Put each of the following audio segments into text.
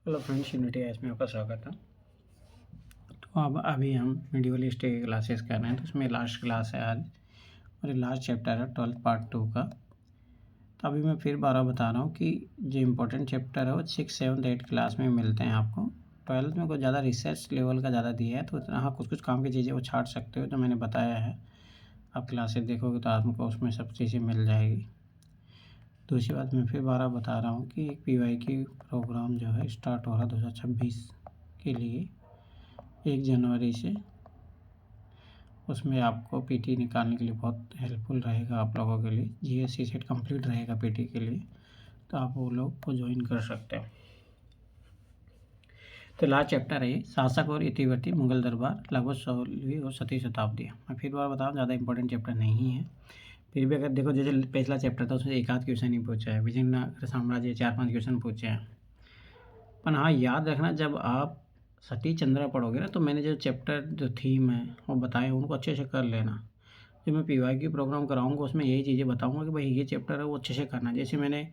Hello friends, unity S में आपका स्वागत है। तो अब अभी हम मेडिवल हिस्ट्री की क्लासेस कर रहे हैं। तो इसमें लास्ट क्लास है आज और ये लास्ट चैप्टर है 12th पार्ट 2 का। तो अभी मैं फिर बारह बता रहा हूँ कि जो इम्पोर्टेंट चैप्टर है वो 6, 7, 8 क्लास में मिलते हैं आपको। 12th में कुछ ज़्यादा रिसर्च लेवल का ज़्यादा दिया है, तो इतना हाँ कुछ काम की चीज़ें वो छाट सकते हो जो मैंने बताया है। आप क्लासेस देखोगे तो आपको उसमें सब चीज़ें मिल जाएगी। दूसरी बात मैं फिर बारह बता रहा हूँ कि एक PYQ प्रोग्राम जो है स्टार्ट हो रहा है 2026 के लिए 1 जनवरी से। उसमें आपको PT निकालने के लिए बहुत हेल्पफुल रहेगा आप लोगों के लिए। GSC सेट कंप्लीट रहेगा PT के लिए, तो आप वो लोग को ज्वाइन कर सकते हैं। तो लास्ट चैप्टर है शासक और इतिवृत्ति मुगल दरबार लगभग 16वीं और 17वीं शताब्दी। मैं फिर बार बताऊँ, ज़्यादा इंपॉर्टेंट चैप्टर नहीं है। फिर भी अगर देखो, जैसे पिछला चैप्टर था उसमें एक आध क्वेश्चन ही पूछा है, विजयनगर साम्राज्य 4-5 क्वेश्चन पूछे हैं। पर हाँ याद रखना, जब आप सती चंद्रा पढ़ोगे ना, तो मैंने जो चैप्टर जो थीम है वो बताए उनको अच्छे से कर लेना। जो मैं PYQ प्रोग्राम कराऊंगा उसमें यही चीज़ें बताऊंगा कि भाई ये चैप्टर है वो अच्छे से करना। जैसे मैंने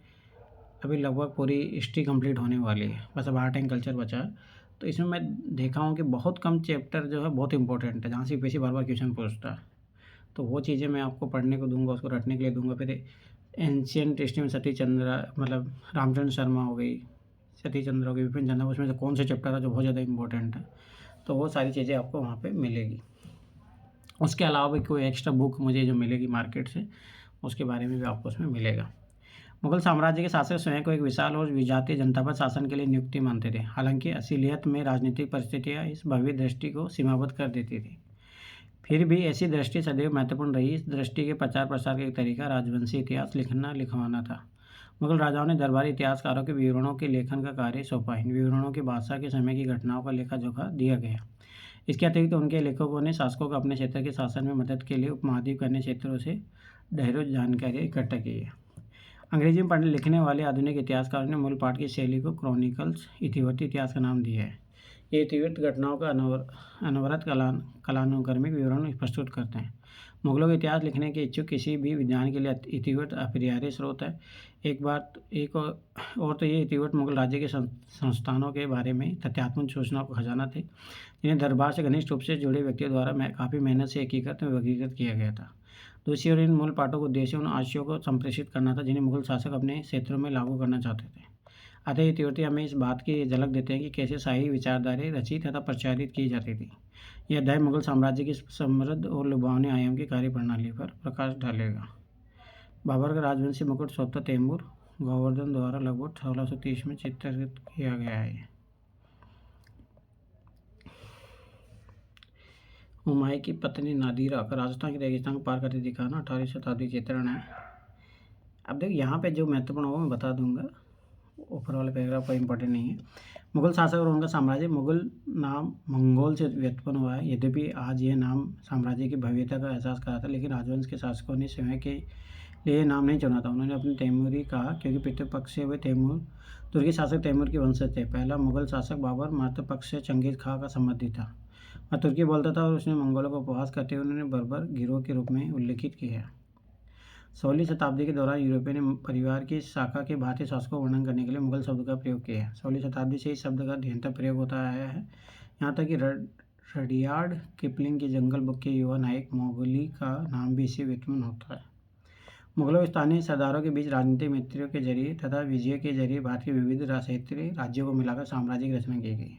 अभी लगभग पूरी हिस्ट्री कंप्लीट होने वाली है, बस अब आर्ट एंड कल्चर बचा है। तो इसमें मैं देखा हूँ कि बहुत कम चैप्टर जो है बहुत इंपॉर्टेंट है, जहाँ से यूपीएससी बार बार क्वेश्चन पूछता है। तो वो चीज़ें मैं आपको पढ़ने को दूंगा, उसको रटने के लिए दूंगा। फिर एंशियंट हिस्ट्री में सती चंद्रा मतलब रामचंद्र शर्मा हो गई, सती चंद्र हो गई, विपिन चंद्र, उसमें से कौन से चैप्टर है जो बहुत ज़्यादा इंपॉर्टेंट है, तो वो सारी चीज़ें आपको वहाँ पे मिलेगी। उसके अलावा भी कोई एक्स्ट्रा बुक मुझे जो मिलेगी मार्केट से, उसके बारे में भी आपको उसमें मिलेगा। मुगल साम्राज्य के शासक स्वयं को एक विशाल और विजातीय जनता पर शासन के लिए नियुक्ति मानते थे। हालांकि असलियत में राजनीतिक परिस्थितियाँ इस भव्य दृष्टि को सीमाबद्ध कर देती थी। फिर भी ऐसी दृष्टि सदैव महत्वपूर्ण रही। इस दृष्टि के प्रचार प्रसार का एक तरीका राजवंशी इतिहास लिखना लिखवाना था। मुगल राजाओं ने दरबारी इतिहासकारों के विवरणों के लेखन का कार्य सौंपा। इन विवरणों के बादशाह के समय की घटनाओं का लेखा जोखा दिया गया। इसके अतिरिक्त उनके लेखकों ने शासकों को अपने क्षेत्र के शासन में मदद के लिए उपमहाद्वीप के अन्य क्षेत्रों से ढेरों जानकारियाँ इकट्ठा की है। अंग्रेजी में पढ़ने लिखने वाले आधुनिक इतिहासकारों ने मूल पाठ की शैली को क्रॉनिकल्स इतिवृत्त इतिहास का नाम दिया है। ये इतिवृत्त घटनाओं का अनवरत कालानुक्रमिक विवरण प्रस्तुत करते हैं। मुगलों का इतिहास लिखने के इच्छुक किसी भी विद्वान के लिए इतिवृत्त अपरिहार्य स्रोत है। एक और तो ये इतिवृत्त मुगल राज्य के संस्थानों के बारे में तथ्यात्मक सूचनाओं का खजाना थे, जिन्हें दरबार से घनिष्ठ रूप से जुड़े व्यक्तियों द्वारा काफ़ी मेहनत से एकीकृत में वर्गीकृत किया गया था। दूसरी ओर इन मूल पाठों का उद्देश्य उन आशयों को संप्रेषित करना था जिन्हें मुगल शासक अपने क्षेत्रों में लागू करना चाहते थे। अतः ये त्रुटि हमें इस बात की झलक देते हैं कि कैसे शाही विचारधाराएं रचित तथा प्रचारित की जाती थी। यह अध्याय मुगल साम्राज्य की समृद्ध और लुभावनी आयाम की कार्यप्रणाली पर प्रकाश डालेगा। बाबर का राजवंशी मुकुट स्वतः तैमूर गोवर्धन द्वारा लगभग 1630 में चित्रित किया गया है। हुमायूं की पत्नी नादिरा का राजस्थान के रेगिस्तान को पार करते दिखाना 18वीं शताब्दी चित्रण है। अब देखो यहाँ पे जो महत्वपूर्ण होगा मैं बता दूंगा, ऊपर वाले पैराग्राफ कोई इंपॉर्टेंट नहीं है। मुगल शासक और उनका साम्राज्य। मुगल नाम मंगोल से व्युत्पन्न हुआ है। यद्यपि आज यह नाम साम्राज्य की भव्यता का एहसास कराता, लेकिन राजवंश के शासकों ने स्वयं के लिए नाम नहीं चुना था। उन्होंने अपने तैमूरी कहा क्योंकि पितृपक्ष से वे तुर्की शासक तैमूर के वंशज थे। पहला मुगल शासक बाबर मातृपक्ष से चंगेज खां का संबंधी था। वह तुर्की बोलता था और उसने मंगोलों का उपहास करते हुए उन्होंने बर्बर गिरोह के रूप में उल्लिखित किया है। 16वीं शताब्दी के दौरान यूरोपियों ने परिवार की शाखा के भारतीय शासकों को वर्णन करने के लिए मुगल शब्द का प्रयोग किया है। 16वीं शताब्दी से इस शब्द का निरंतर प्रयोग होता आया है, यहाँ तक कि रडियार्ड किपलिंग की जंगल बुक के युवा नायक मोगली का नाम भी इसी व्युत्पन्न होता है। मुगलों के स्थानीय सरदारों के बीच राजनीतिक मैत्रियों के जरिए तथा विजय के जरिए भारत के विविध क्षेत्रीय राज्यों को मिलाकर साम्राज्य की रचना की गई।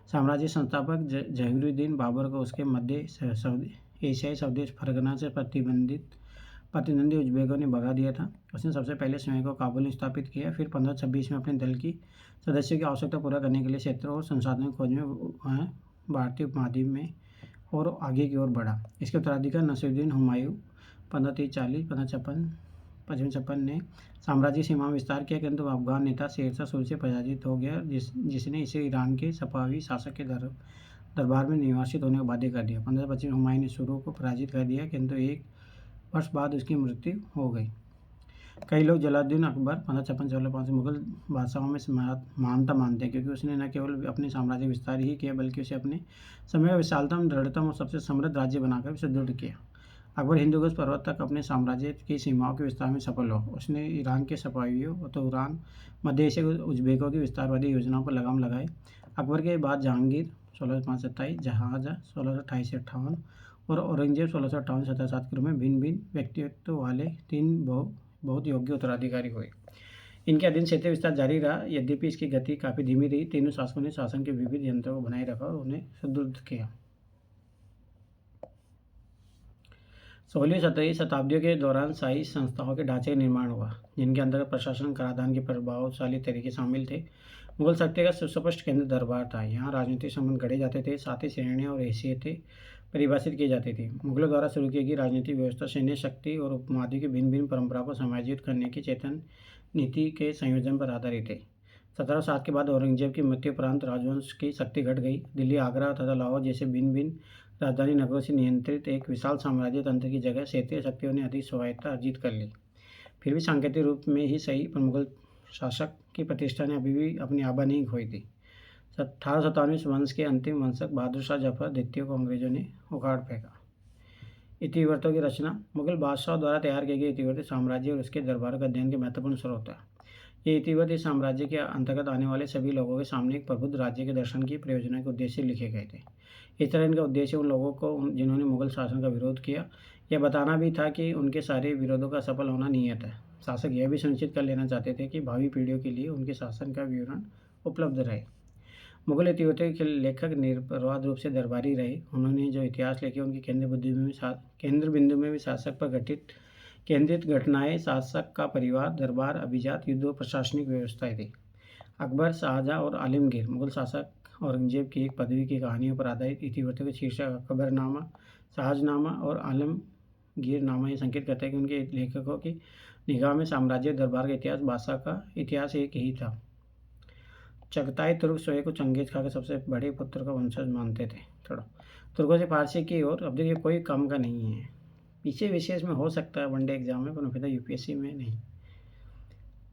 साम्राज्य संस्थापक जहीरुद्दीन बाबर को उसके मध्य एशियाई स्वदेश फरगना से प्रतिद्वंदी उज्बेकों ने भगा दिया था। उसने सबसे पहले स्वयं को काबुल में स्थापित किया। फिर 1526 में अपने दल की सदस्यों की आवश्यकता पूरा करने के लिए क्षेत्रों और संसाधनों की खोज में भारतीय उपमहाद्वीप में और आगे की ओर बढ़ा। इसके उत्तराधिकारी नसीरुद्दीन हुमायूं 1553 ने साम्राज्य सीमा में विस्तार किया, किंतु अफगान नेता शेरशाह सूरी से पराजित हो गया, जिसने इसे ईरान के सफावी शासक के दरबार में निवासित होने को बाध्य कर दिया। 1525 हुमायूं ने शुरू को पराजित कर दिया, किंतु एक वर्ष बाद उसकी मृत्यु हो गई। कई लोग जलालुद्दीन अकबर 1556-1605 मुगल बादशाहों में महानता मानते हैं, क्योंकि उसने न केवल अपने साम्राज्य विस्तार ही किया बल्कि उसे अपने समय का विशालतम, दृढ़तम और सबसे समृद्ध राज्य बनाकर भी सुदृढ़ किया। अकबर हिंदुकुश पर्वत तक अपने साम्राज्य की सीमाओं के विस्तार में सफल हो। उसने ईरान के सफावियों, तुरान, मध्य एशिया के उज़्बेकों की विस्तारवादी योजनाओं पर लगाम लगाई। अकबर के बाद जहांगीर 1605-27, जहांगीर 1628-58 और औरंगजेब 1658-77 के रूप में भिन्न भिन्न व्यक्तित्व वाले तीन बहुत योग्य उत्तराधिकारी हुए। इनके अधीन क्षेत्रीय विस्तार जारी रहा, यद्यपि इसकी गति काफ़ी धीमी रही। तीनों शासकों ने शासन के विविध यंत्रों को बनाए रखा और उन्हें सुदृढ़ किया। 16वीं 17वीं शताब्दियों के दौरान शाही संस्थाओं के ढांचे का निर्माण हुआ, जिनके अंतर्गत प्रशासन, कराधान के प्रभावशाली तरीके शामिल थे। मुगल शक्ति का सुस्पष्ट केंद्र दरबार था। यहाँ राजनीतिक संबंध गढ़े जाते थे, साथ ही श्रेणियाँ और हैसियतें परिभाषित की जाती थी। मुगलों द्वारा शुरू की गई राजनीतिक व्यवस्था सैन्य शक्ति और उपमहाद्वीप की भिन्न भिन्न परंपराओं को समायोजित करने की चेतन नीति के संयोजन पर आधारित है। 1707 के बाद औरंगजेब की मृत्यु उपरांत राजवंश की शक्ति घट गई। दिल्ली, आगरा तथा लाहौर जैसे भिन्न भिन्न राजधानी नगरों से नियंत्रित एक विशाल साम्राज्य तंत्र की जगह क्षेत्रीय शक्तियों ने अधिक स्वायत्तता अर्जित कर ली। फिर भी सांकेतिक रूप में ही सही, पर मुगल शासक की प्रतिष्ठा ने अभी भी अपनी आभा नहीं खोई थी। 1857 वंश के अंतिम वंशक बहादुर शाह जफर द्वितीय को अंग्रेजों ने उखाड़ फेंका। इतिवृत्तों की रचना। मुगल बादशाहों द्वारा तैयार किए गए इतिवृत्त साम्राज्य और उसके दरबार का अध्ययन के महत्वपूर्ण स्रोत है। ये इतिवृत्त इस साम्राज्य के अंतर्गत आने वाले सभी लोगों के सामने एक प्रबुद्ध राज्य के दर्शन की प्रयोजना के उद्देश्य से लिखे गए थे। इस तरह इनका उद्देश्य उन लोगों को जिन्होंने मुगल शासन का विरोध किया, यह बताना भी था कि उनके सारे विरोधों का सफल होना नियत है। शासक यह भी सुनिश्चित कर लेना चाहते थे कि भावी पीढ़ियों के लिए उनके शासन का विवरण उपलब्ध रहे। मुगल इतिवृत्तों के लेखक निर्विवाद रूप से दरबारी रहे। उन्होंने जो इतिहास लिखे उनकी केंद्र बिंदु में भी शासक पर केंद्रित घटनाएं, शासक का परिवार, दरबार, अभिजात, युद्ध और प्रशासनिक व्यवस्थाएं थी। अकबर, शाहजहां और आलमगीर। मुगल शासक औरंगजेब की एक पदवी की कहानियों पर आधारित इतिवृत्तों के शीर्षक अकबरनामा, शाहजनामा और आलमगीरनामा ये संकेत करते हैं कि उनके लेखकों की निगाह में साम्राज्य दरबार का इतिहास बादशाह का इतिहास एक ही था। चगताई तुर्क स्वयं को चंगेज खां के सबसे बड़े पुत्र का वंशज मानते थे। थोड़ा तुर्कों से फारसी की ओर। अब देखिए, कोई काम का नहीं है, पीछे विशेष में हो सकता है वनडे एग्जाम में, पर फिर यूपीएससी में नहीं।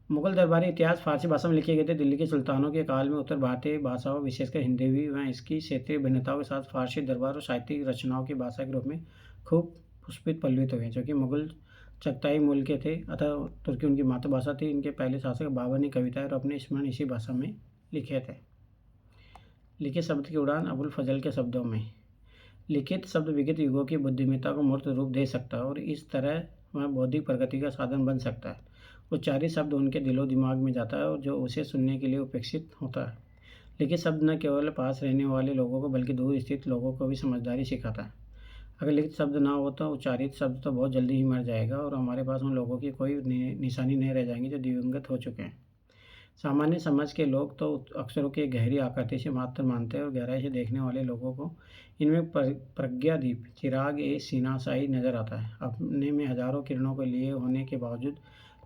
मुगल दरबारी इतिहास फारसी भाषा में लिखे गए थे। दिल्ली के सुल्तानों के काल में उत्तर भारतीय भाषाओं, विशेषकर हिंदी व इसकी क्षेत्रीय भिन्नताओं के साथ फारसी दरबार और साहित्यिक रचनाओं की भाषा के रूप में खूब पुष्पित पल्लवित हुए, जो कि मुगल चगताई मूल के थे, अतः तुर्की उनकी मातृभाषा थी। इनके पहले शासक बाबर ने कविताएं और अपने स्मरण इसी भाषा में लिखे थे। लिखित शब्द की उड़ान। अबुल फजल के शब्दों में, लिखित शब्द विगत युगों की बुद्धिमत्ता को मूर्त रूप दे सकता है और इस तरह वह बौद्धिक प्रगति का साधन बन सकता है। उच्चारित शब्द उनके दिलो दिमाग में जाता है और जो उसे सुनने के लिए उपेक्षित होता है। लिखित शब्द न केवल पास रहने वाले लोगों को बल्कि दूर स्थित लोगों को भी समझदारी सिखाता है। अगर लिखित शब्द ना हो तो उच्चारित शब्द तो बहुत जल्दी ही मर जाएगा और हमारे पास उन लोगों की कोई निशानी नहीं रह जाएंगी जो दिवंगत हो चुके हैं। सामान्य समझ के लोग तो अक्षरों की गहरी आकृति से मात्र मानते हैं और गहराई से देखने वाले लोगों को इनमें प्रज्ञादीप, चिराग ए सीनाशाही नजर आता है। अपने में हजारों किरणों को लिए होने के बावजूद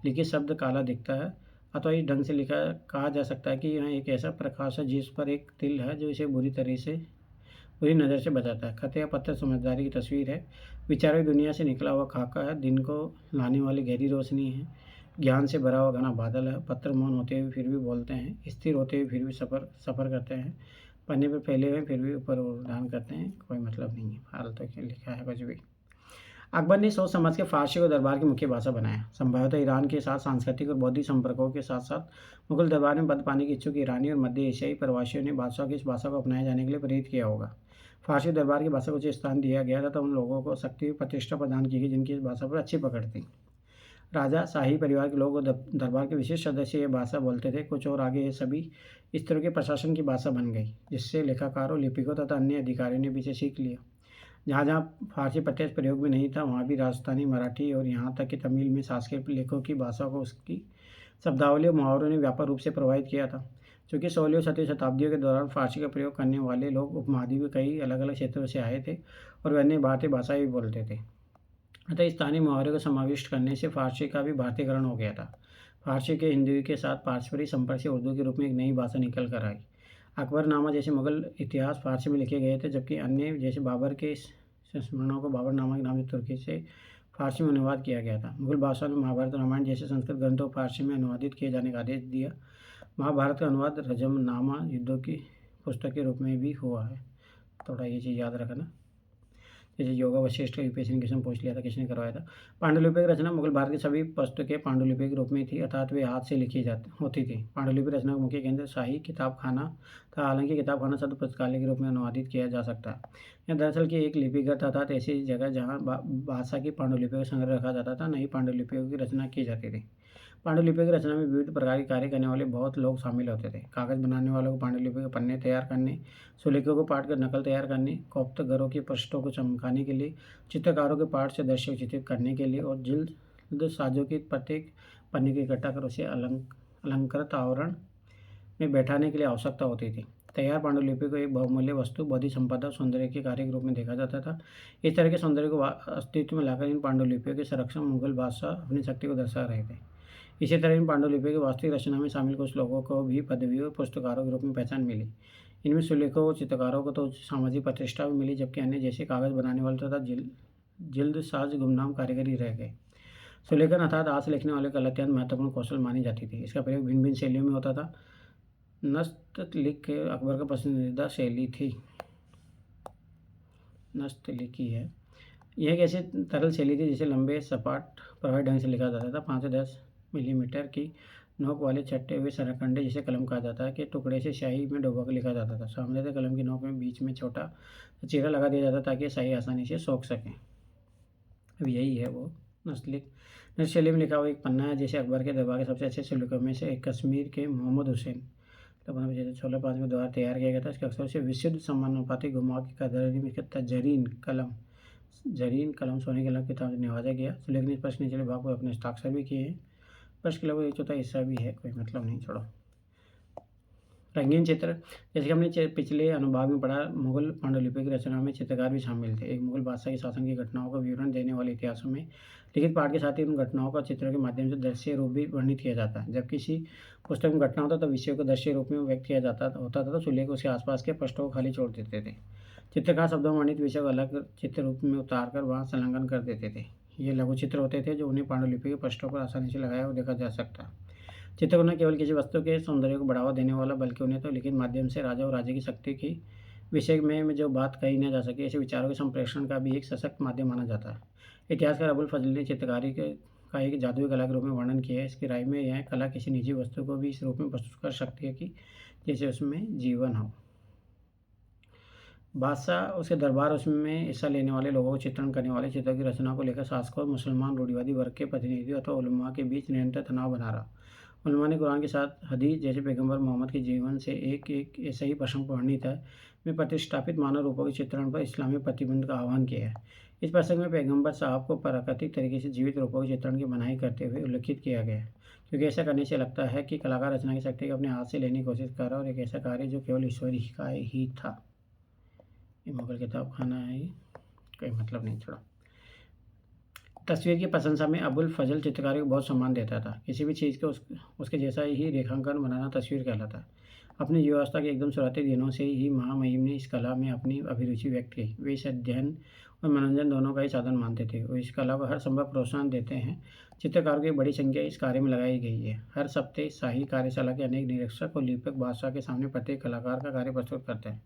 लिखित शब्द काला दिखता है। अतः इस ढंग से लिखा कहा जा सकता है कि यह एक ऐसा प्रकाश है जिस पर एक तिल है जो इसे बुरी नज़र से बचाता है। खत या पत्र समझदारी की तस्वीर है, विचारों की दुनिया से निकला हुआ खाका है, दिन को लाने वाली गहरी रोशनी है, ज्ञान से भरा हुआ घना बादल है। पत्र मौन होते हुए फिर भी बोलते हैं, स्थिर होते हुए फिर भी सफ़र करते हैं, पन्ने पर फैले हुए फिर भी ऊपर उड़ान करते हैं। कोई मतलब नहीं है, फालतू के लिखा है कुछ भी। अकबर ने सोच समझ के फारसी को दरबार की मुख्य भाषा बनाया। संभवतः ईरान के साथ सांस्कृतिक और बौद्धिक संपर्कों के साथ साथ मुगल दरबार में पद पाने के इच्छुक ईरानी और मध्य एशियाई प्रवासियों ने बादशाह की इस भाषा को अपनाए जाने के लिए प्रेरित किया होगा। फारसी दरबार की भाषा को जो स्थान दिया गया था, तो उन लोगों को शक्ति प्रतिष्ठा प्रदान की गई जिनकी इस भाषा पर अच्छी पकड़ थी। राजा, शाही परिवार के लोग और दरबार के विशेष सदस्य ये भाषा बोलते थे। कुछ और आगे ये सभी इस तरह के प्रशासन की भाषा बन गई, जिससे लेखाकारों, लिपिकों तथा अन्य अधिकारियों ने भी इसे सीख लिया। जहाँ जहाँ फारसी प्रत्यक्ष प्रयोग में नहीं था, वहाँ भी राजस्थानी, मराठी और यहाँ तक कि तमिल में शासकीय लेखों की भाषा को उसकी शब्दावली और मुहावरों ने व्यापक रूप से प्रभावित किया था। क्योंकि 16वीं और 17वीं शताब्दियों के दौरान फारसी का प्रयोग करने वाले लोग उपमहाद्वीप के कई अलग अलग क्षेत्रों से आए थे और वे अन्य भारतीय भाषाएं भी बोलते थे। अतः स्थानीय मुहावरे को समाविष्ट करने से फारसी का भी भारतीयकरण हो गया था। फारसी के हिंदी के साथ पारस्परिक संपर्क से उर्दू के रूप में एक नई भाषा निकल कर आई। अकबरनामा जैसे मुगल इतिहास फारसी में लिखे गए थे, जबकि अन्य जैसे बाबर के संस्मरणों को बाबरनामा के नाम से तुर्की से फारसी में अनुवाद किया गया था। मुगल बादशाह ने महाभारत, रामायण जैसे संस्कृत ग्रंथों को फारसी में अनुवादित किए जाने का आदेश दिया। महाभारत का अनुवाद रजमनामा युद्धों की पुस्तक के रूप में भी हुआ है। थोड़ा ये चीज़ याद रखना। जैसे योगा वशिष्ठ का यूपीएससी ने क्वेश्चन पूछ लिया था, किसने करवाया था। पांडुलिपि की रचना मुगल भारत की सभी पुस्तकें पांडुलिपि के रूप में थी, अर्थात वे हाथ से लिखी जाती होती थी। पांडुलिपि रचना का मुख्य केंद्र शाही किताबखाना था। हालांकि किताबखाना शब्द पुस्तकालय के रूप में अनुवादित किया जा सकता है। यह दरअसल की एक लिपिगत अर्थात ऐसी जगह जहाँ भाषा की पांडुलिपि का संग्रह रखा जाता था, नई पांडुलिपियों की रचना की जाती थी। पांडुलिपि की रचना में विविध प्रकार के कार्य करने वाले बहुत लोग शामिल होते थे। कागज बनाने वालों को पांडुलिपि के पन्ने तैयार करने, सुलेखों को पाट कर नकल तैयार करने, कोफ्तगरों के पृष्ठों को चमकाने के लिए, चित्रकारों के पाठ से दृश्य चित्रित करने के लिए और जिल्द साजों की प्रत्येक पन्ने को इकट्ठा कर उसे अलंकृत आवरण में बैठाने के लिए आवश्यकता होती थी। तैयार पांडुलिपि को एक बहुमूल्य वस्तु, बौद्धिक संपदा, सौंदर्य के कार्य के रूप में देखा जाता था। इस तरह के सौंदर्य को अस्तित्व में लाकर इन पांडुलिपियों के संरक्षण मुगल बादशाह अपनी शक्ति को दर्शा रहे थे। इसी तरह इन पांडुलिपि की वास्तविक रचना में शामिल कुछ लोगों को भी पदवी और पुस्तकारों के रूप में पहचान मिली। इनमें सुलेखों और चित्रकारों को तो सामाजिक प्रतिष्ठा भी मिली, जबकि अन्य जैसे कागज बनाने वाले तथा जिल्द साज गुमनाम कारीगर ही रह गए। सुलेखन अर्थात हाथ से लिखने वाले कला अत्यंत महत्वपूर्ण कौशल मानी जाती थी। इसका प्रयोग भिन्न भिन्न शैलियों में होता था। नस्तलिख अकबर का पसंदीदा शैली थी। नस्तलिखी है, यह एक ऐसी तरल शैली थी जिसे लंबे सपाट प्रभावी ढंग से लिखा जाता था। 5 से 10 मिलीमीटर की नोक वाले छट्टे हुए सरकंडे, जिसे कलम कहा जाता है, के टुकड़े से स्याही में डुबोकर लिखा जाता था। सामान्यतः कलम की नोक में बीच में छोटा चीरा लगा दिया जाता ताकि स्याही आसानी से सोख सकें। अब यही है वो नस्तलिख। नस्त शैली में लिखा हुआ एक पन्ना है, जैसे अकबर के दरबार के सबसे अच्छे सुलेखों में से एक कश्मीर के मोहम्मद हुसैन 1605 में द्वारा तैयार किया गया था। इसके अक्षरों से विशुद्ध समानुपाती घुमा की कदरी में जरीन कलम सोने के कलम के ताज नवाजा गया। सुलेख ने स्पष्ट निचले भाग पर अपने हस्ताक्षर भी किए हैं। स्पष्ट के लगभग 1/4 हिस्सा भी है, कोई मतलब नहीं, छोड़ो। रंगीन चित्र, जैसे कि हमने पिछले अनुभाग में पढ़ा, मुगल पांडुलिपि की रचना में चित्रकार भी शामिल थे। एक मुगल बादशाह के शासन की घटनाओं का विवरण देने वाले इतिहासों में लिखित पाठ के साथ ही उन घटनाओं का चित्रों के माध्यम से दृश्य रूप भी वर्णित किया जाता है। जब किसी पुस्तक में घटना होता तो विषयों को दृश्य रूप में व्यक्त किया जाता होता था, तो सुलेख उसके आसपास के पृष्ठों को खाली छोड़ देते थे। चित्रकार शब्दों में वर्णित विषय को अलग चित्र रूप में उतार कर वहाँ संलग्न कर देते थे। ये लघु चित्र होते थे जो उन्हें पांडुलिपि के पृष्ठों पर आसानी से लगाया और देखा जा सकता। चित्र न केवल किसी वस्तु के सौंदर्य को बढ़ावा देने वाला, बल्कि उन्हें तो लिखित माध्यम से राजा और राज्य की शक्ति की विषय में जो बात कही न जा सके, ऐसे विचारों के संप्रेषण का भी एक सशक्त माध्यम माना जाता है। इतिहासकार अबुल फजल ने चित्रकारी का एक जादुई कला के रूप में वर्णन किया है। इसकी राय में यह कला किसी निजी वस्तु को भी इस रूप में प्रस्तुत कर सकती है कि जैसे उसमें जीवन हो। बादशाह, उसके दरबार, उसमें हिस्सा लेने वाले लोगों को चित्रण करने वाले चित्रों की रचना को लेकर शासकों और मुसलमान रूढ़िवादी वर्ग के प्रतिनिधियों अथवा उलमा के बीच निरंतर तनाव बना रहा। उलमा ने कुरान के साथ हदीस, जैसे पैगंबर मोहम्मद के जीवन से एक ऐसा ही प्रसंग वर्णित है, में प्रतिष्ठापित मानव रूपों के चित्रण पर इस्लामी प्रतिबंध का आह्वान किया है। इस प्रसंग में पैगंबर साहब को प्राकृतिक तरीके से जीवित रूपों के चित्रण की मनाही करते हुए उल्लेखित किया गया है, क्योंकि ऐसा करने से लगता है कि कलाकार रचना की शक्ति को अपने हाथ से लेने की कोशिश कर रहा है और एक ऐसा कार्य जो केवल ईश्वरी का ही था। ये मुगल किताब खाना है, कोई मतलब नहीं, छोड़ा। तस्वीर की प्रशंसा में अबुल फजल चित्रकारी को बहुत सम्मान देता था। किसी भी चीज़ को उसके जैसा ही रेखांकन बनाना तस्वीर कहलाता है। अपनी युवावस्था के एकदम शुरुआती दिनों से ही महामहिम ने इस कला में अपनी अभिरुचि व्यक्त की। वे इस अध्ययन और मनोरंजन दोनों का ही साधन मानते थे और इस कला को हर संभव प्रोत्साहन देते हैं। चित्रकारों की बड़ी संख्या इस कार्य में लगाई गई है। हर सप्ताह शाही कार्यशाला के अनेक निरीक्षक और लिपक बादशाह के सामने प्रत्येक कलाकार का कार्य प्रस्तुत करते हैं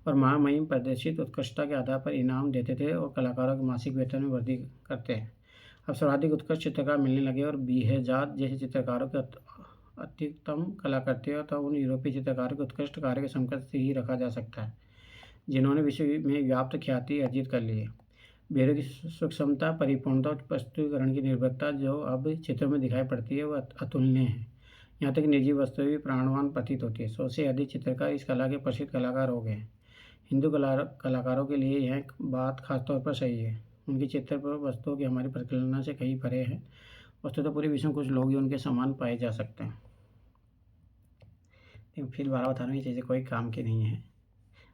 और महामहिम प्रदर्शित उत्कृष्टता के आधार पर इनाम देते थे और कलाकारों के मासिक वेतन में वृद्धि करते हैं। अब सर्वाधिक उत्कृष्ट चित्रकार मिलने लगे और बीहजाद जैसे चित्रकारों के अत्युत्तम कला करते हैं, तो उन यूरोपीय चित्रकारों के उत्कृष्ट कार्य के समकक्ष ही रखा जा सकता है, जिन्होंने विश्व में व्याप्त ख्याति अर्जित कर ली है। बेहद की सूक्ष्मता, परिपूर्णता और प्रस्तुतिकरण की निर्भरता जो अब चित्रों में दिखाई पड़ती है, वह अतुलनीय है। यहाँ तक निर्जीव वस्तुएं भी प्राणवान प्रतीत होती है। 100 से अधिक चित्रकार इस कला के प्रसिद्ध कलाकार हो गए हैं। हिंदू कलाकारों के लिए यह बात खासतौर पर सही है। उनके चित्र पर वस्तुओं की हमारी परिकल्पना से कहीं परे हैं। वस्तुतः पूरे विश्व में कुछ लोग ही उनके समान पाए जा सकते हैं। लेकिन फिर बारह बता रहा हूँ, ये चीज़ें कोई काम की नहीं है।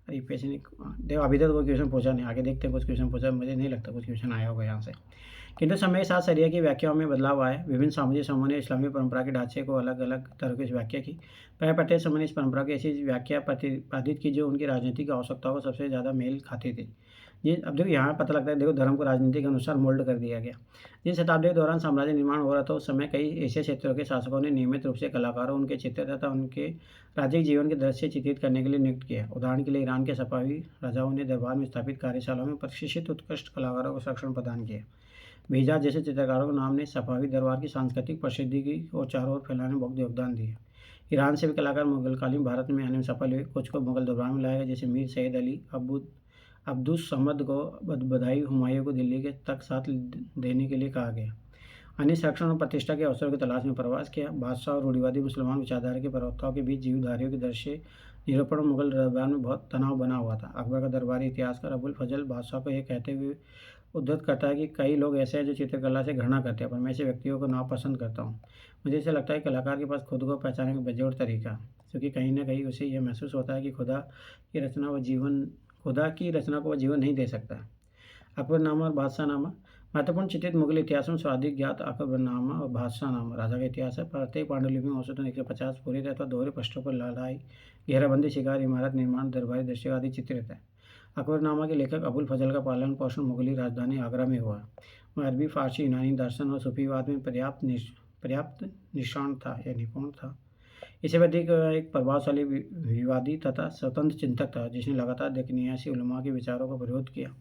अरे पैसे नहीं, देखो अभी तक कोई क्वेश्चन पूछा नहीं, आगे देखते हैं कुछ क्वेश्चन पूछा, मुझे नहीं लगता कुछ क्वेश्चन आया होगा यहाँ से। किंतु समय के साथ शरिया की व्याख्याओं में बदलाव आया। विभिन्न सामाजिक समूहों ने इस्लामी परंपरा के ढांचे को अलग अलग तरह की व्याख्या की। प्राय प्रत्येक समय ने इस परंपरा की ऐसी व्याख्या प्रतिपादित की जो उनकी राजनीतिक आवश्यकताओं को सबसे ज़्यादा मेल खाती थी। ये अब देखो यहाँ पता लगता है, देखो धर्म को राजनीति के अनुसार मोल्ड कर दिया गया। जिस शताब्दी के दौरान साम्राज्य निर्माण हो रहा था, उस समय कई एशियाई क्षेत्रों के शासकों ने नियमित रूप से कलाकारों, उनके चित्र तथा उनके राज्य जीवन के दृश्य चित्रित करने के लिए नियुक्त किया। उदाहरण के लिए ईरान के सफावी राजाओं ने दरबार में स्थापित कार्यशालाओं में प्रशिक्षित उत्कृष्ट कलाकारों को संरक्षण प्रदान किया। बेहजाद जैसे चित्रकारों के नाम ने सफावी दरबार की सांस्कृतिक प्रसिद्धि की और चारों ओर फैलाने में बहुत योगदान दिया। ईरान से भी कलाकार मुगलकालीन भारत में आने में सफल हुए। कुछ को मुगल दरबार में लाया गया, जैसे मीर सैयद अली अब्दुस समद को बधाई हुमायूं को दिल्ली के तक साथ देने के लिए कहा गया। अन्य संरक्षण और प्रतिष्ठा के अवसरों की तलाश में प्रवास किया। बादशाह और रूढ़िवादी मुसलमान विचारधारा के प्रवक्ताओं के बीच जीवधारियों के दृश्य निरूपण मुगल दरबार में बहुत तनाव बना हुआ था। अकबर का दरबारी इतिहासकार अबुल फजल बादशाह को यह कहते हुए उद्धत करता है कि कई लोग ऐसे हैं जो चित्रकला से घृणा करते हैं, पर मैं ऐसे व्यक्तियों को नापसंद करता हूँ। मुझे ऐसा लगता है कलाकार के पास खुद को पहचानने का बेजोड़ तरीका, क्योंकि कहीं ना कहीं उसे यह महसूस होता है कि खुदा की रचना को वह जीवन नहीं दे सकता। अकबरनामा और बादशाहनामा महत्वपूर्ण चित्रित मुगल इतिहास में सर्वाधिक ज्ञात अकबरनामा और बादशाहनामा राजा का इतिहास है। प्रत्येक पांडुलिपि में औसतन 150 पूरे अथवा दोहरे पृष्ठों पर लड़ाई, घेराबंदी, शिकार, इमारत निर्माण, दरबारी दृश्य आदि चित्रित है। अकबरनामा के लेखक अबुल फजल का पालन पोषण मुगली राजधानी आगरा में हुआ। वह अरबी, फारसी, यूनानी दर्शन और सूफीवाद में पर्याप्त निपुण था। इससे अधिक एक प्रभावशाली विवादी तथा स्वतंत्र चिंतक था, जिसने लगातार दक्कनियासी उलमा के विचारों का विरोध किया।